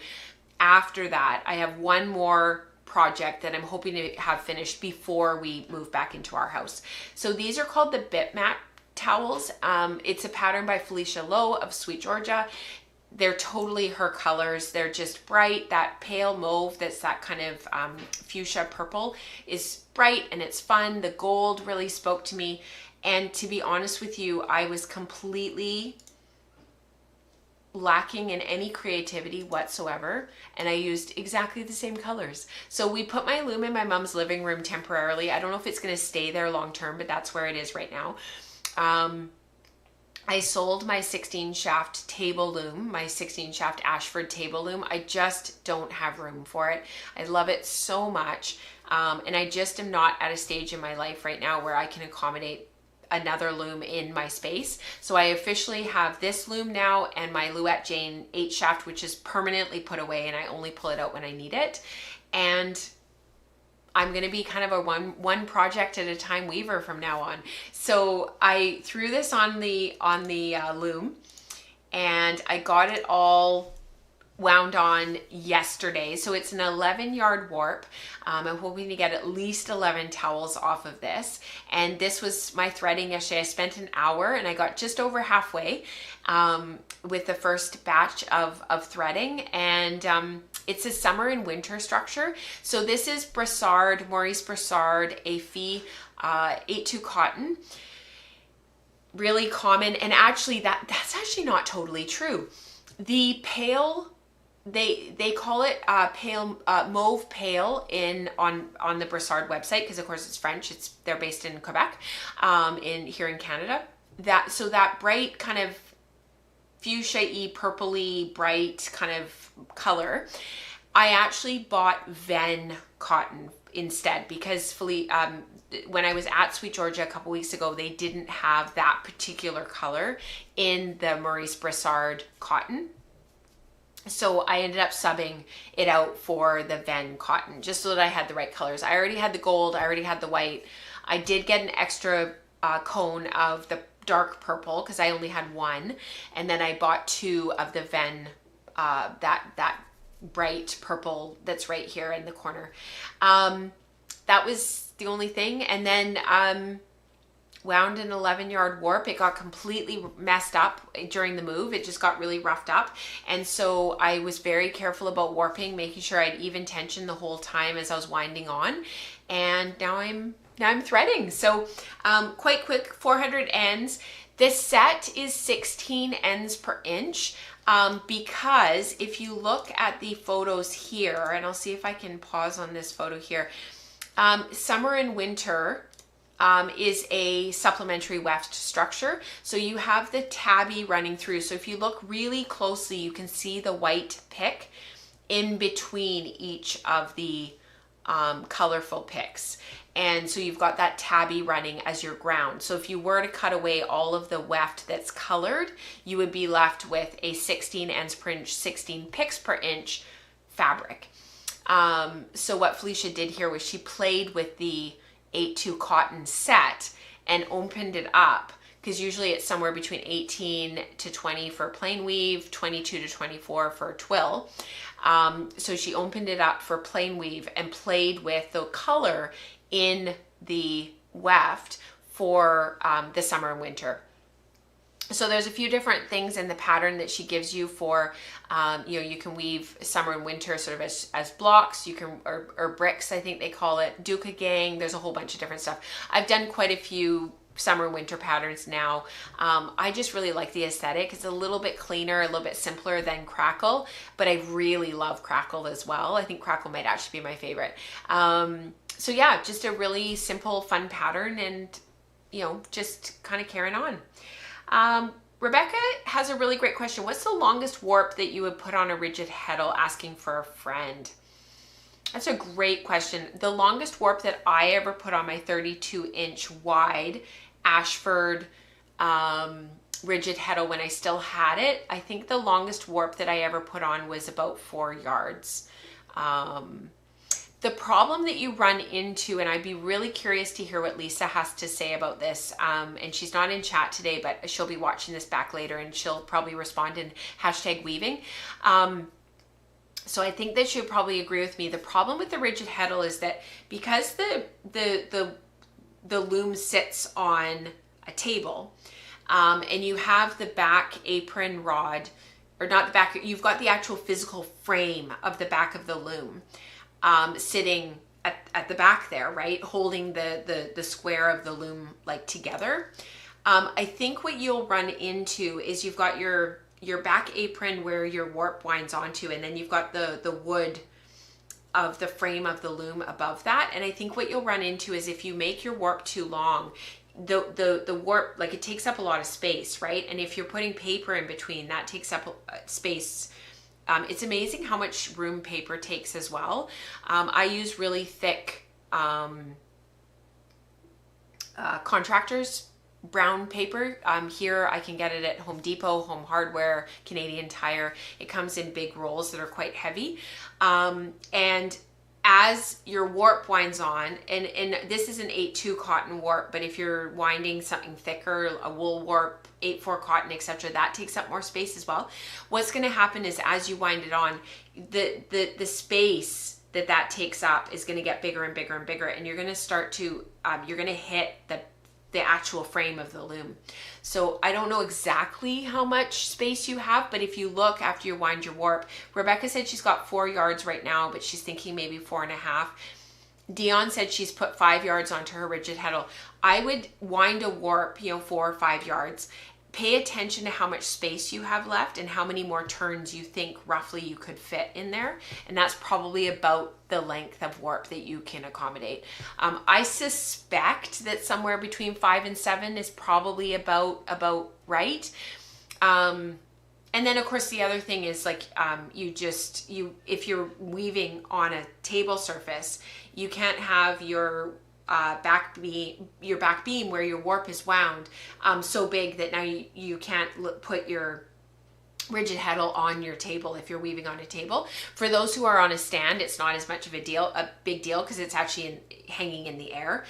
after that. I have one more project that I'm hoping to have finished before we move back into our house. So these are called the Bitmap towels. It's a pattern by Felicia Lowe of SweetGeorgia. They're totally her colors. They're just bright. That pale mauve, that's that kind of fuchsia purple, is bright and it's fun. The gold really spoke to me. And to be honest with you, I was completely lacking in any creativity whatsoever, and I used exactly the same colors. So we put my loom in my mom's living room temporarily. I don't know if it's going to stay there long term, but that's where it is right now. I sold my 16 shaft table loom, my 16 shaft Ashford table loom. I just don't have room for it. I love it so much. And I just am not at a stage in my life right now where I can accommodate another loom in my space. So I officially have this loom now and my Louette Jane 8 shaft, which is permanently put away and I only pull it out when I need it. And I'm going to be kind of a one project at a time weaver from now on. So I threw this on the loom and I got it all wound on yesterday. So it's an 11-yard warp. I'm hoping to get at least 11 towels off of this. And this was my threading yesterday. I spent an hour and I got just over halfway with the first batch of threading. And it's a summer and winter structure. So this is Brassard, Maurice Brassard, AFI 8-2 cotton. Really common. And actually that's actually not totally true. The pale, they call it pale, mauve pale on the Brassard website, because of course it's French. They're based in Quebec, here in Canada. So that bright kind of fuchsia-y, purpley, bright kind of color, I actually bought Ven cotton instead, because when I was at SweetGeorgia a couple weeks ago, they didn't have that particular color in the Maurice Brassard cotton. So I ended up subbing it out for the Ven cotton, just so that I had the right colors. I already had the gold, I already had the white. I did get an extra cone of the dark purple because I only had one. And then I bought 2 of the Ven, that bright purple that's right here in the corner. That was the only thing. And then wound an 11-yard warp. It got completely messed up during the move. It just got really roughed up. And so I was very careful about warping, making sure I had even tension the whole time as I was winding on. And now I'm threading. So quite quick, 400 ends. This set is 16 ends per inch. Because if you look at the photos here, and I'll see if I can pause on this photo here, summer and winter is a supplementary weft structure. So you have the tabby running through. So if you look really closely, you can see the white pick in between each of the colorful picks. And so you've got that tabby running as your ground. So if you were to cut away all of the weft that's colored, you would be left with a 16 ends per inch, 16 picks per inch fabric. So what Felicia did here was she played with the 8-2 cotton set and opened it up, because usually it's somewhere between 18 to 20 for plain weave, 22 to 24 for twill. So she opened it up for plain weave and played with the color in the weft for the summer and winter. So there's a few different things in the pattern that she gives you for, you can weave summer and winter sort of as blocks, you can, or bricks, I think they call it, Duca gang. There's a whole bunch of different stuff. I've done quite a few summer and winter patterns now. I just really like the aesthetic. It's a little bit cleaner, a little bit simpler than Crackle, but I really love Crackle as well. I think Crackle might actually be my favorite. So yeah, just a really simple, fun pattern, and just kind of carrying on. Rebecca has a really great question. What's the longest warp that you would put on a rigid heddle, asking for a friend? That's a great question. The longest warp that I ever put on my 32-inch wide Ashford rigid heddle, when I still had it, I think the longest warp that I ever put on was about 4 yards. The problem that you run into, and I'd be really curious to hear what Lisa has to say about this, and she's not in chat today, but she'll be watching this back later and she'll probably respond in #weaving. So I think that she'll probably agree with me. The problem with the rigid heddle is that because the loom sits on a table, and you have the back apron rod, or not the back, you've got the actual physical frame of the back of the loom sitting at the back there, right? Holding the square of the loom like together. I think what you'll run into is you've got your back apron where your warp winds onto, and then you've got the wood of the frame of the loom above that. And I think what you'll run into is if you make your warp too long, the warp, like, it takes up a lot of space, right? And if you're putting paper in between, that takes up space. It's amazing how much room paper takes as well. I use really thick contractors brown paper. Here I can get it at Home Depot, Home Hardware, Canadian Tire. It comes in big rolls that are quite heavy. And as your warp winds on, and this is an 8/2 cotton warp, but if you're winding something thicker, a wool warp, 8/4 cotton, etc., that takes up more space as well. What's going to happen is as you wind it on, the space that takes up is going to get bigger and bigger and bigger, and you're going to start to you're going to hit the actual frame of the loom. So I don't know exactly how much space you have, but if you look after you wind your warp, Rebecca said she's got 4 yards right now, but she's thinking maybe 4.5. Dion said she's put 5 yards onto her rigid heddle. I would wind a warp, 4 or 5 yards. Pay attention to how much space you have left and how many more turns you think roughly you could fit in there. And that's probably about the length of warp that you can accommodate. I suspect that somewhere between 5 and 7 is probably about right. And then of course the other thing is like if you're weaving on a table surface, you can't have your back beam where your warp is wound so big that now you can't put your rigid heddle on your table if you're weaving on a table. For those who are on a stand, it's not as much of a big deal because it's actually hanging in the air.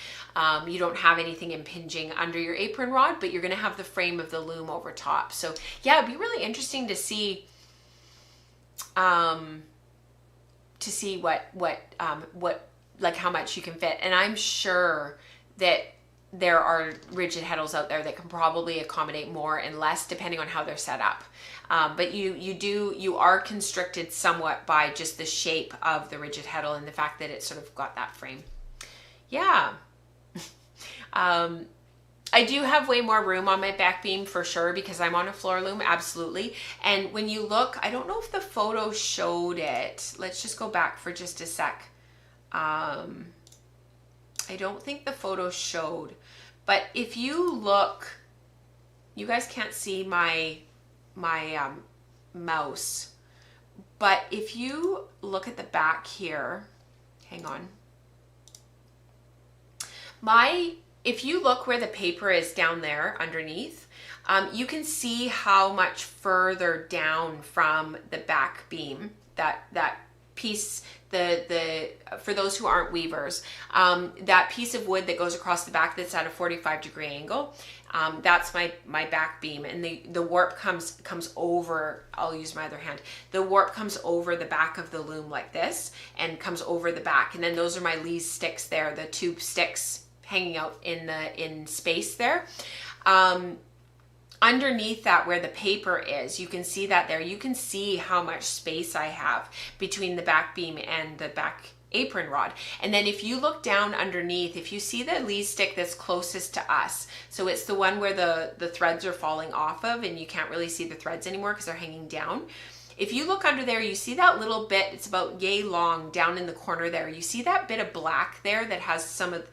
You don't have anything impinging under your apron rod, but you're going to have the frame of the loom over top. So yeah, it'd be really interesting to see what like how much you can fit. And I'm sure that there are rigid heddles out there that can probably accommodate more and less depending on how they're set up. But you are constricted somewhat by just the shape of the rigid heddle and the fact that it's sort of got that frame. Yeah. I do have way more room on my back beam for sure because I'm on a floor loom, absolutely. And when you look, I don't know if the photo showed it. Let's just go back for just a sec. I don't think the photo showed, but if you look, you guys can't see my mouse, but if you look at the back here, hang on. If you look where the paper is down there underneath, you can see how much further down from the back beam that piece, for those who aren't weavers, that piece of wood that goes across the back that's at a 45-degree angle, that's my back beam, and the warp comes over. I'll use my other hand. The warp comes over the back of the loom like this and comes over the back, and then those are my Lee's sticks there, the two sticks hanging out in space there. Underneath that where the paper is, you can see that there. You can see how much space I have between the back beam and the back apron rod. And then if you look down underneath, if you see the Lee's stick that's closest to us, so it's the one where the threads are falling off of and you can't really see the threads anymore because they're hanging down. If you look under there, you see that little bit, it's about yay long down in the corner there. You see that bit of black there that has some of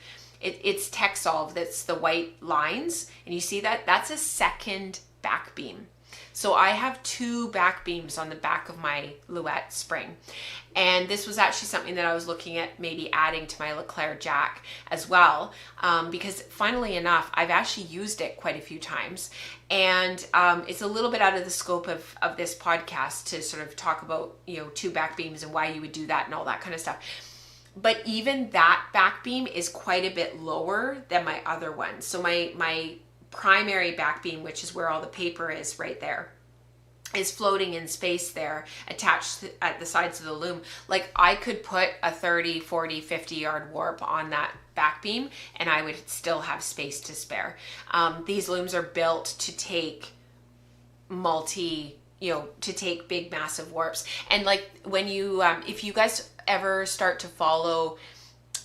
it's Texolve, that's the white lines, and you see that that's a second back beam. So I have 2 back beams on the back of my Louette spring, and this was actually something that I was looking at maybe adding to my Leclerc jack as well, because funnily enough, I've actually used it quite a few times, and it's a little bit out of the scope of this podcast to sort of talk about 2 back beams and why you would do that and all that kind of stuff. But even that back beam is quite a bit lower than my other one. So my primary back beam, which is where all the paper is right there, is floating in space there, attached at the sides of the loom. Like I could put a 30, 40, 50 yard warp on back beam, and I would still have space to spare. These looms are built to take to take big massive warps. And like when you if you guys ever start to follow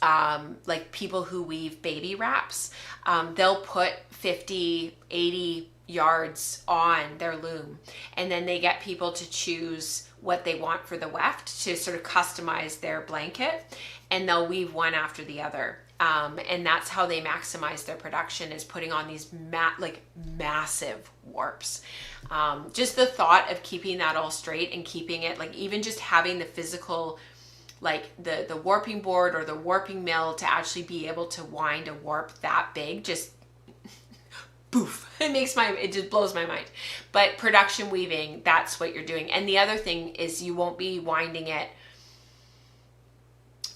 like people who weave baby wraps, they'll put 50, 80 yards on their loom, and then they get people to choose what they want for the weft to sort of customize their blanket, and they'll weave one after the other. And that's how they maximize their production, is putting on these massive warps. Just the thought of keeping that all straight and keeping it, like even just having the physical, like the warping board or the warping mill to actually be able to wind a warp that big, just poof, it just blows my mind. But production weaving, that's what you're doing. And the other thing is you won't be winding it.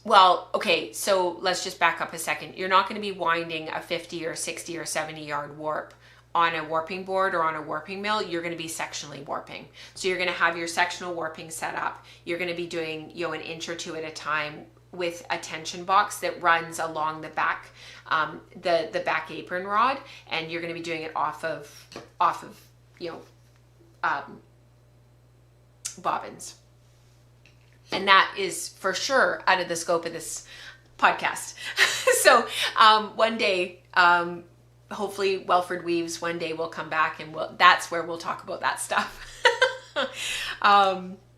Well, okay, so let's just back up a second. You're not going to be winding a 50 or 60 or 70 yard warp on a warping board or on a warping mill. You're going to be sectionally warping. So you're going to have your sectional warping set up. You're going to be doing, an inch or two at a time with a tension box that runs along the back, the back apron rod, and you're going to be doing it off of bobbins. And that is for sure out of the scope of this podcast. So one day, hopefully Welford Weaves, one day we'll come back and that's where we'll talk about that stuff.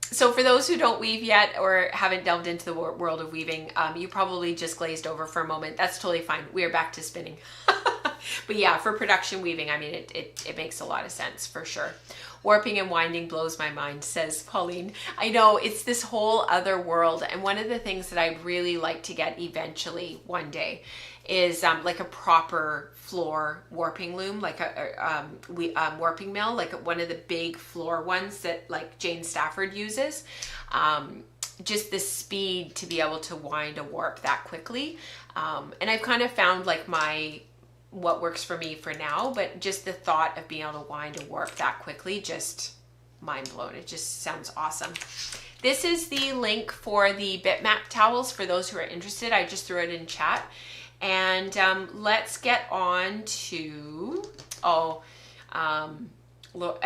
So for those who don't weave yet or haven't delved into the world of weaving, you probably just glazed over for a moment. That's totally fine. We are back to spinning. But yeah, for production weaving, I mean, it makes a lot of sense for sure. Warping and winding blows my mind, says Pauline. I know, it's this whole other world. And one of the things that I'd really like to get eventually one day is like a proper floor warping loom, like a warping mill, like one of the big floor ones that like Jane Stafford uses. Just the speed to be able to wind a warp that quickly. And I've kind of found like what works for me for now, but just the thought of being able to wind a warp that quickly, just mind blown. It just sounds awesome. This is the link for the Bitmap towels for those who are interested. I just threw it in chat. And let's get on to, I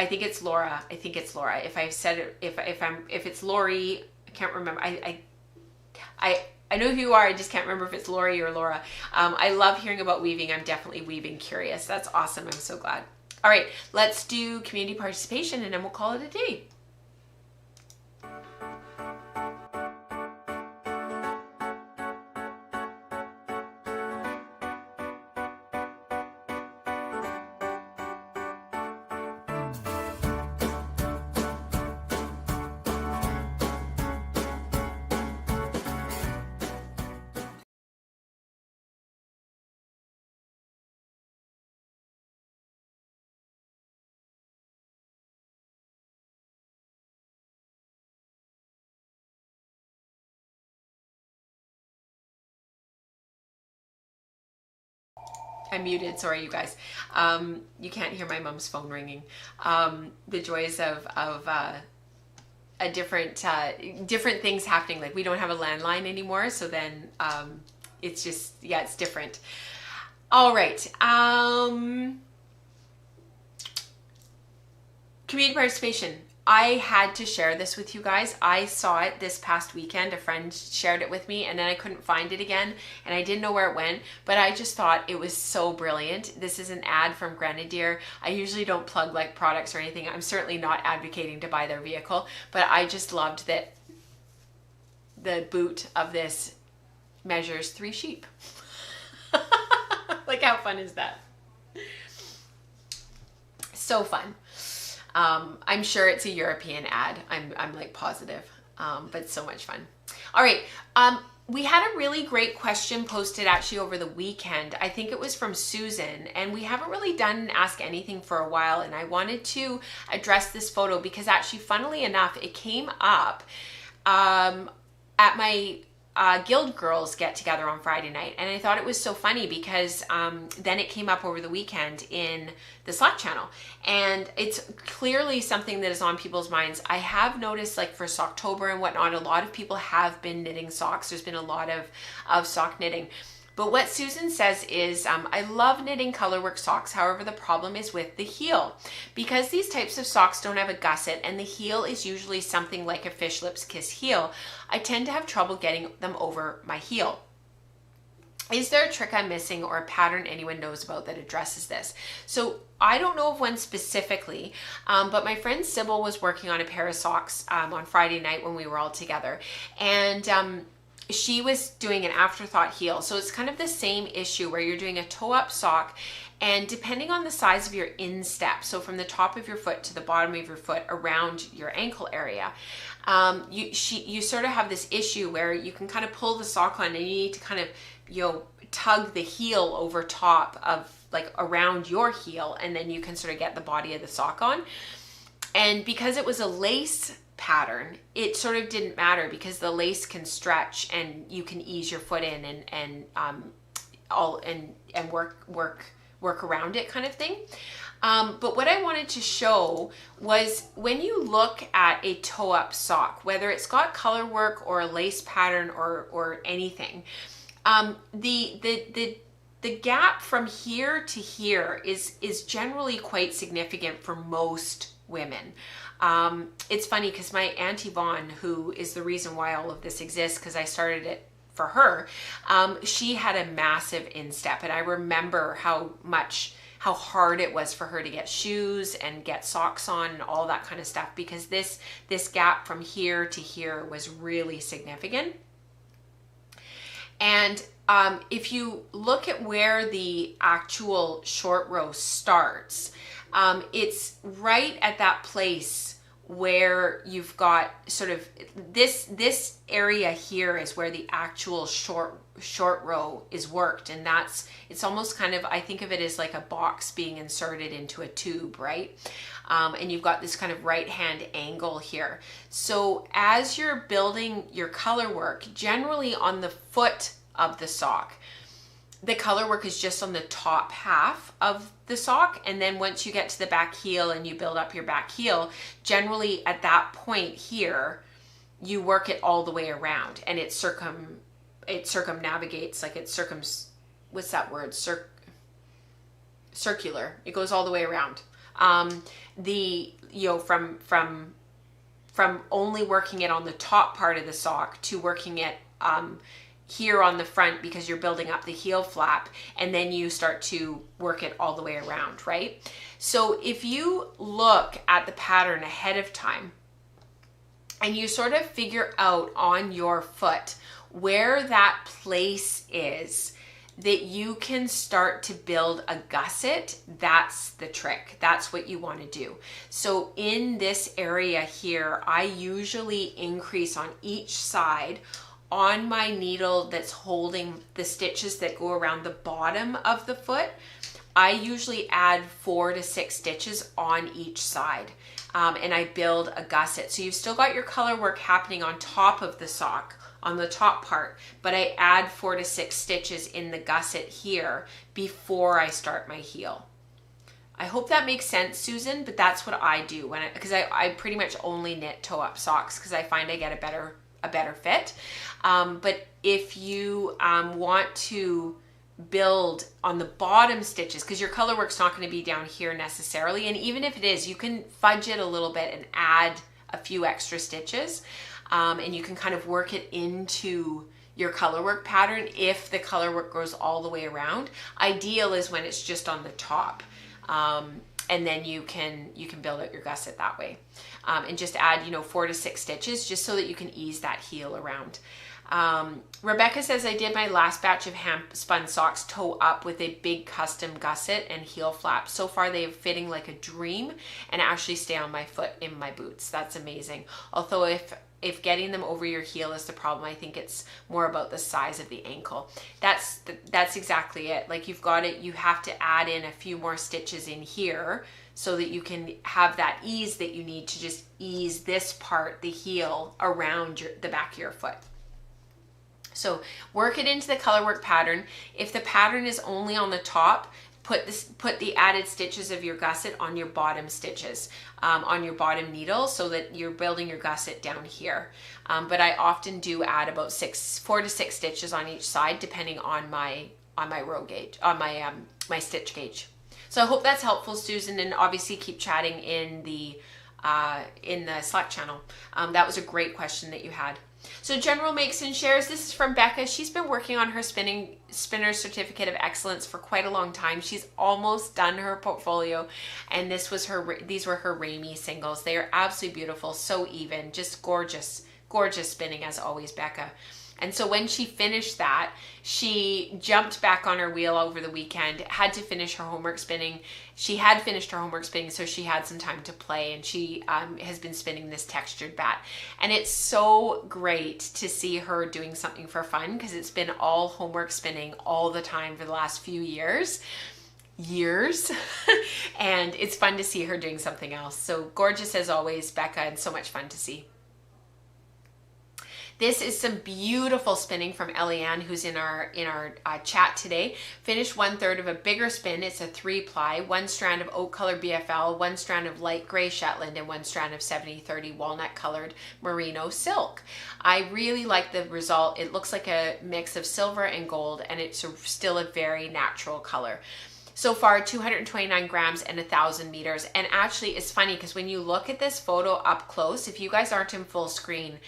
think it's Laura. If I've said it, if it's Lori, I can't remember. I know who you are. I just can't remember if it's Lori or Laura. I love hearing about weaving. I'm definitely weaving curious. That's awesome. I'm so glad. All right, let's do community participation and then we'll call it a day. I'm muted, sorry you guys. You can't hear my mom's phone ringing. The joys of a different things happening. Like we don't have a landline anymore, so then it's just, yeah, it's different. All right. Community participation. I had to share this with you guys. I saw it this past weekend. A friend shared it with me and then I couldn't find it again and I didn't know where it went, but I just thought it was so brilliant. This is an ad from Grenadier. I usually don't plug like products or anything. I'm certainly not advocating to buy their vehicle, but I just loved that the boot of this measures 3 sheep. Like how fun is that? So fun. I'm sure it's a European ad. I'm like positive, but so much fun. All right. We had a really great question posted actually over the weekend. I think it was from Susan, and we haven't really done Ask Anything for a while. And I wanted to address this photo because actually, funnily enough, it came up at my Guild Girls get together on Friday night. And I thought it was so funny because then it came up over the weekend in the Slack channel. And it's clearly something that is on people's minds. I have noticed like for Socktober and whatnot, a lot of people have been knitting socks. There's been a lot of sock knitting. But what Susan says is, I love knitting colorwork socks. However, the problem is with the heel. Because these types of socks don't have a gusset and the heel is usually something like a fish lips kiss heel, I tend to have trouble getting them over my heel. Is there a trick I'm missing or a pattern anyone knows about that addresses this? So I don't know of one specifically, but my friend Sybil was working on a pair of socks on Friday night when we were all together. And she was doing an afterthought heel. So it's kind of the same issue where you're doing a toe-up sock, and depending on the size of your instep, so from the top of your foot to the bottom of your foot around your ankle area, you sort of have this issue where you can kind of pull the sock on and you need to kind of, you know, tug the heel over top of, like, around your heel, and then you can sort of get the body of the sock on. And because it was a lace pattern, it sort of didn't matter because the lace can stretch and you can ease your foot in and work around it, kind of thing. But what I wanted to show was when you look at a toe-up sock, whether it's got color work or a lace pattern or anything, the gap from here to here is generally quite significant for most women. It's funny because my Aunt Yvonne, who is the reason why all of this exists, because I started it for her, she had a massive instep, and I remember how hard it was for her to get shoes and get socks on and all that kind of stuff, because this gap from here to here was really significant. And if you look at where the actual short row starts, it's right at that place where you've got sort of this area here is where the actual short row is worked, and it's almost kind of, I think of it as like a box being inserted into a tube, right? And you've got this kind of right hand angle here. So as you're building your color work, generally on the foot of the sock, the color work is just on the top half of the sock, and then once you get to the back heel and you build up your back heel, generally at that point here you work it all the way around, and it circumnavigates, like what's that word, circular, it goes all the way around. From only working it on the top part of the sock to working it here on the front because you're building up the heel flap, and then you start to work it all the way around, right? So if you look at the pattern ahead of time and you sort of figure out on your foot where that place is that you can start to build a gusset, that's the trick. That's what you want to do. So in this area here, I usually increase on each side on my needle that's holding the stitches that go around the bottom of the foot. I usually add 4 to 6 stitches on each side, and I build a gusset. So you've still got your color work happening on top of the sock, on the top part, but I add 4 to 6 stitches in the gusset here before I start my heel. I hope that makes sense, Susan, but that's what I do because I pretty much only knit toe-up socks because I find I get a better fit. But if you want to build on the bottom stitches, because your color work's not going to be down here necessarily, and even if it is, you can fudge it a little bit and add a few extra stitches, and you can kind of work it into your color work pattern if the color work goes all the way around. Ideal is when it's just on the top, and then you can build out your gusset that way, and just add 4 to 6 stitches just so that you can ease that heel around. Rebecca says, I did my last batch of hand spun socks toe up with a big custom gusset and heel flap. So far they are fitting like a dream and actually stay on my foot in my boots. That's amazing. Although if getting them over your heel is the problem, I think it's more about the size of the ankle. That's exactly it. Like you have to add in a few more stitches in here so that you can have that ease that you need to just ease this part, the heel, around the back of your foot. So work it into the color work pattern. If the pattern is only on the top, put the added stitches of your gusset on your bottom stitches, on your bottom needle, so that you're building your gusset down here. But I often do add about 4 to 6 stitches on each side, depending on my row gauge, on my my stitch gauge. So I hope that's helpful, Susan, and obviously keep chatting in the Slack channel. That was a great question that you had. So General Makes and Shares, this is from Becca. She's been working on her spinner certificate of excellence for quite a long time. She's almost done her portfolio, and these were her Ramie singles. They are absolutely beautiful, so even, just gorgeous, gorgeous spinning as always, Becca. And so when she finished that, she jumped back on her wheel over the weekend, had to finish her homework spinning. She had finished her homework spinning, so she had some time to play, and she has been spinning this textured bat. And it's so great to see her doing something for fun, because it's been all homework spinning all the time for the last few years. And it's fun to see her doing something else. So gorgeous as always, Becca, and so much fun to see. This is some beautiful spinning from Eliane, who's in our chat today. Finished 1/3 of a bigger spin. It's a 3-ply, 1 strand of oak color BFL, 1 strand of light gray Shetland, and 1 strand of 70/30 walnut colored merino silk. I really like the result. It looks like a mix of silver and gold, and it's still a very natural color. So far, 229 grams and 1,000 meters. And actually, it's funny because when you look at this photo up close, if you guys aren't in full screen,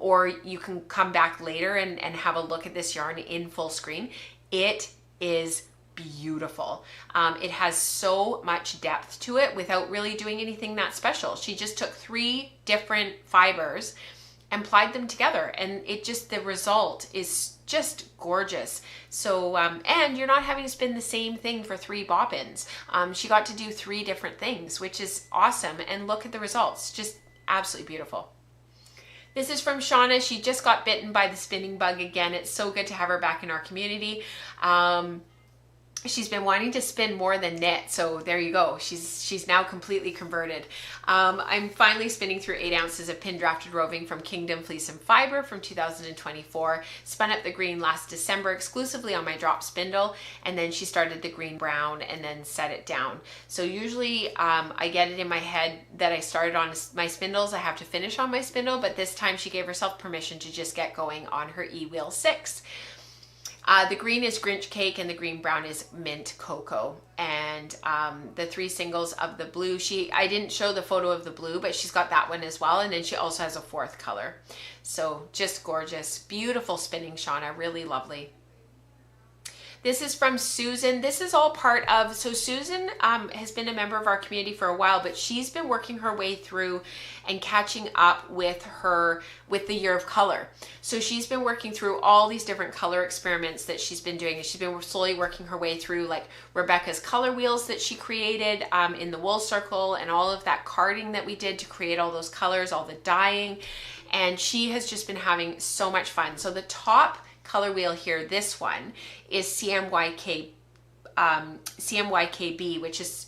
or you can come back later and have a look at this yarn in full screen, it is beautiful. It has so much depth to it without really doing anything that special. She just took 3 different fibers and plied them together, and the result is just gorgeous. So and you're not having to spin the same thing for 3 bobbins. She got to do 3 different things, which is awesome. And look at the results, just absolutely beautiful. This is from Shauna. She just got bitten by the spinning bug again. It's so good to have her back in our community. She's been wanting to spin more than knit, so there you go. She's now completely converted. I'm finally spinning through 8 ounces of pin drafted roving from Kingdom Fleece and Fiber from 2024. Spun up the green last December exclusively on my drop spindle, and then she started the green brown and then set it down. So usually I get it in my head that I started on my spindles, I have to finish on my spindle, but this time she gave herself permission to just get going on her E-Wheel 6. The green is Grinch Cake and the green brown is Mint Cocoa. And the 3 singles of the blue, I didn't show the photo of the blue, but she's got that one as well. And then she also has a 4th color. So just gorgeous. Beautiful spinning, Shauna. Really lovely. This is from Susan. This is all part of, so Susan has been a member of our community for a while, but she's been working her way through and catching up with the Year of Color. So she's been working through all these different color experiments that she's been doing. She's been slowly working her way through like Rebecca's color wheels that she created in the wool circle, and all of that carding that we did to create all those colors, all the dyeing. And she has just been having so much fun. So the top color wheel here, this one is CMYKB, which is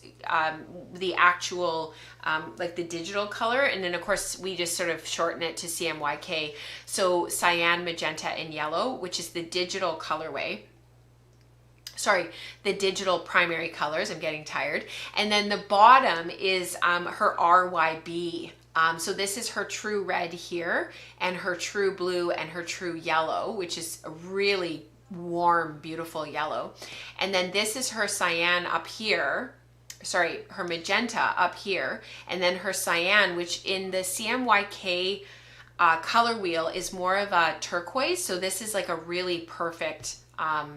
the actual like the digital color, and then of course we just sort of shorten it to CMYK. So cyan, magenta, and yellow, which is the digital colorway. Sorry, the digital primary colors. I'm getting tired. And then the bottom is her RYB. So this is her true red here, and her true blue, and her true yellow, which is a really warm, beautiful yellow. And then this is her cyan up here, sorry, her magenta up here, and then her cyan, which in the CMYK color wheel is more of a turquoise. So this is like a really perfect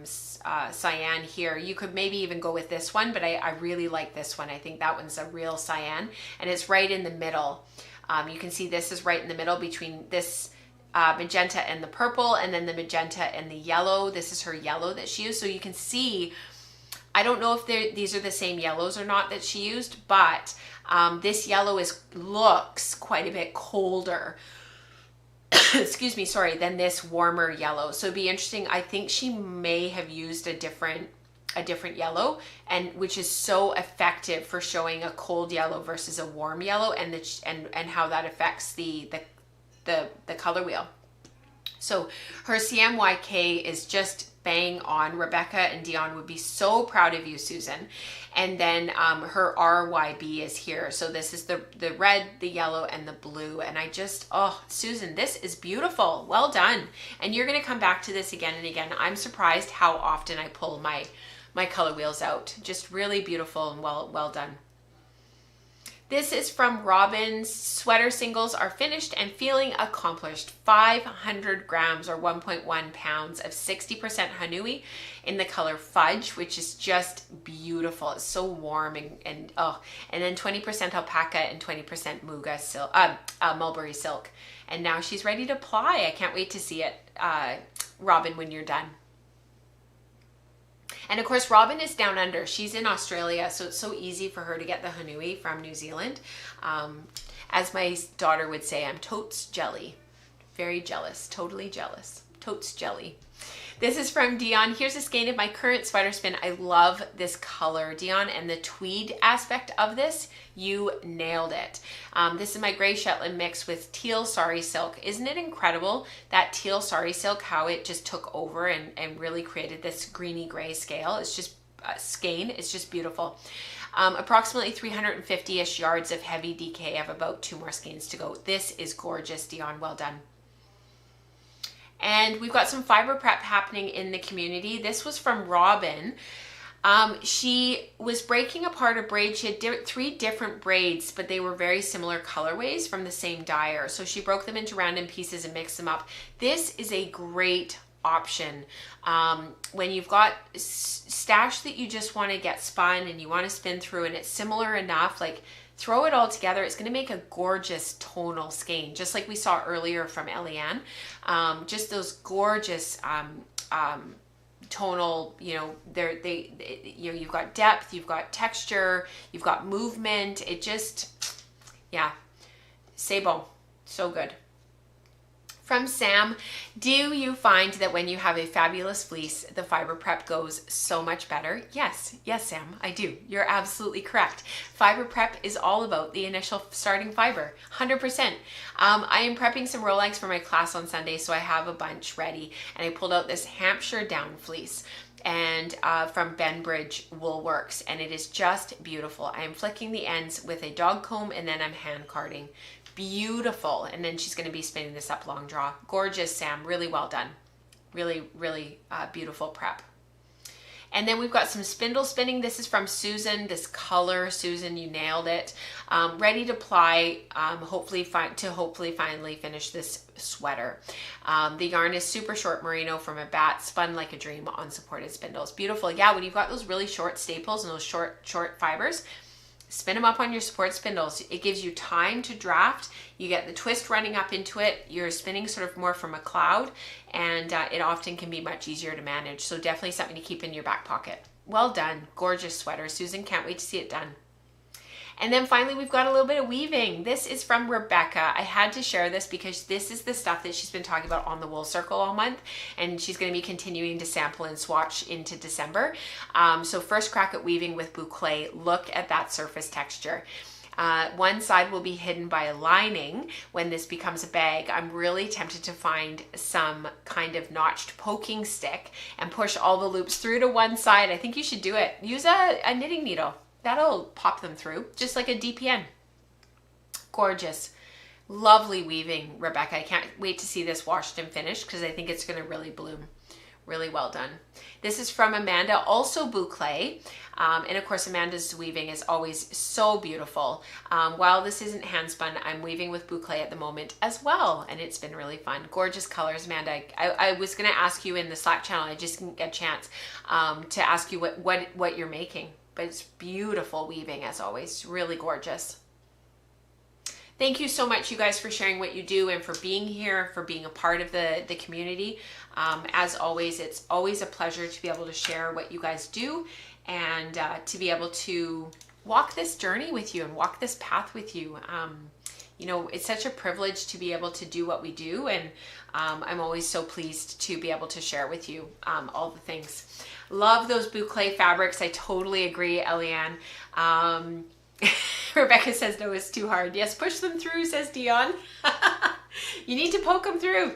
cyan here. You could maybe even go with this one, but I really like this one. I think that one's a real cyan, and it's right in the middle. You can see this is right in the middle between this magenta and the purple, and then the magenta and the yellow. This is her yellow that she used. So you can see, I don't know if these are the same yellows or not that she used, but this yellow looks quite a bit colder excuse me, sorry, than this warmer yellow. So it'd be interesting. I think she may have used a different yellow, and which is so effective for showing a cold yellow versus a warm yellow, and how that affects the color wheel. So her CMYK is just bang on. Rebecca and Dion would be so proud of you, Susan. And then her RYB is here. So this is the red, the yellow, and the blue. And I just, oh, Susan, this is beautiful. Well done. And you're going to come back to this again and again. I'm surprised how often I pull my color wheels out. Just really beautiful and well done. This is from Robin's. Sweater singles are finished and feeling accomplished. 500 grams or 1.1 pounds of 60% hanui in the color fudge, which is just beautiful. It's so warm and then 20% alpaca and 20% muga silk, mulberry silk. And now she's ready to ply. I can't wait to see it, Robin, when you're done. And of course, Robin is down under. She's in Australia, so it's so easy for her to get the hanui from New Zealand. As my daughter would say, I'm totes jelly. Very jealous, totally jealous. Totes jelly. This is from Dion. Here's a skein of my current sweater spin. I love this color, Dion, and the tweed aspect of this, you nailed it. This is my gray Shetland mix with teal sari silk. Isn't it incredible that teal sari silk, how it just took over and really created this greeny gray scale? It's just skein. It's just beautiful. Approximately 350-ish yards of heavy DK. I have about 2 more skeins to go. This is gorgeous, Dion. Well done. And we've got some fiber prep happening in the community. This was from Robin. She was breaking apart a braid. She had 3 different braids, but they were very similar colorways from the same dyer. So she broke them into random pieces and mixed them up. This is a great option when you've got stash that you just want to get spun and you want to spin through and it's similar enough, like throw it all together. It's going to make a gorgeous tonal skein, just like we saw earlier from Eliane. Just those gorgeous tonal, you know, you've got depth, you've got texture, you've got movement. It just, yeah, c'est bon, so good. From Sam, do you find that when you have a fabulous fleece, the fiber prep goes so much better? Yes, Sam, I do. You're absolutely correct. Fiber prep is all about the initial starting fiber, 100%. I am prepping some Rolex for my class on Sunday, so I have a bunch ready, and I pulled out this Hampshire down fleece and from Benbridge Woolworks, and it is just beautiful. I am flicking the ends with a dog comb, and then I'm hand carding. Beautiful. And then she's going to be spinning this up long draw. Gorgeous, Sam. Really well done. Really beautiful prep. And then we've got some spindle spinning. This is from Susan. This color, Susan, you nailed it. Ready to ply, hopefully finally finish this sweater. The yarn is super short merino from a bat, spun like a dream on supported spindles. Beautiful. Yeah, when you've got those really short staples and those short fibers, spin them up on your support spindles. It gives you time to draft. You get the twist running up into it. You're spinning sort of more from a cloud, and it often can be much easier to manage. So definitely something to keep in your back pocket. Well done. Gorgeous sweater. Susan, can't wait to see it done. And then finally, we've got a little bit of weaving. This is from Rebecca. I had to share this because this is the stuff that she's been talking about on the Wool Circle all month, and she's going to be continuing to sample and swatch into December. So first crack at weaving with boucle. Look at that surface texture. One side will be hidden by a lining when this becomes a bag. I'm really tempted to find some kind of notched poking stick and push all the loops through to one side. I think you should do it. Use a knitting needle. That'll pop them through, just like a DPN. Gorgeous. Lovely weaving, Rebecca. I can't wait to see this washed and finished because I think it's going to really bloom. Really well done. This is from Amanda, also boucle. And of course, Amanda's weaving is always so beautiful. While this isn't hand spun, I'm weaving with boucle at the moment as well. And it's been really fun. Gorgeous colors, Amanda. I was going to ask you in the Slack channel. I just didn't get a chance to ask you what you're making. But it's beautiful weaving as always. Really gorgeous. Thank you so much, you guys, for sharing what you do and for being here, for being a part of the community. As always, it's always a pleasure to be able to share what you guys do and to be able to walk this journey with you and walk this path with you. You know, it's such a privilege to be able to do what we do, and I'm always so pleased to be able to share with you all the things. Love those boucle fabrics. I totally agree, Eliane. Rebecca says, no, it's too hard. Yes, push them through, says Dion. You need to poke them through.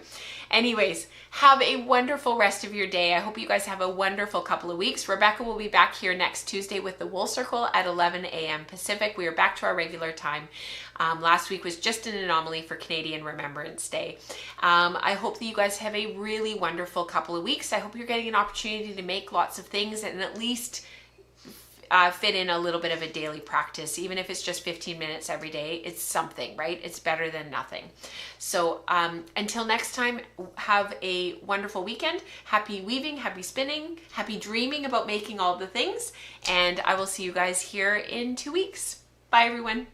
Anyways, have a wonderful rest of your day. I hope you guys have a wonderful couple of weeks. Rebecca will be back here next Tuesday with the Wool Circle at 11 a.m. Pacific. We are back to our regular time. Last week was just an anomaly for Canadian Remembrance Day. I hope that you guys have a really wonderful couple of weeks. I hope you're getting an opportunity to make lots of things and at least fit in a little bit of a daily practice. Even if it's just 15 minutes every day, it's something, right? It's better than nothing. So until next time, have a wonderful weekend. Happy weaving, happy spinning, happy dreaming about making all the things. And I will see you guys here in 2 weeks. Bye, everyone.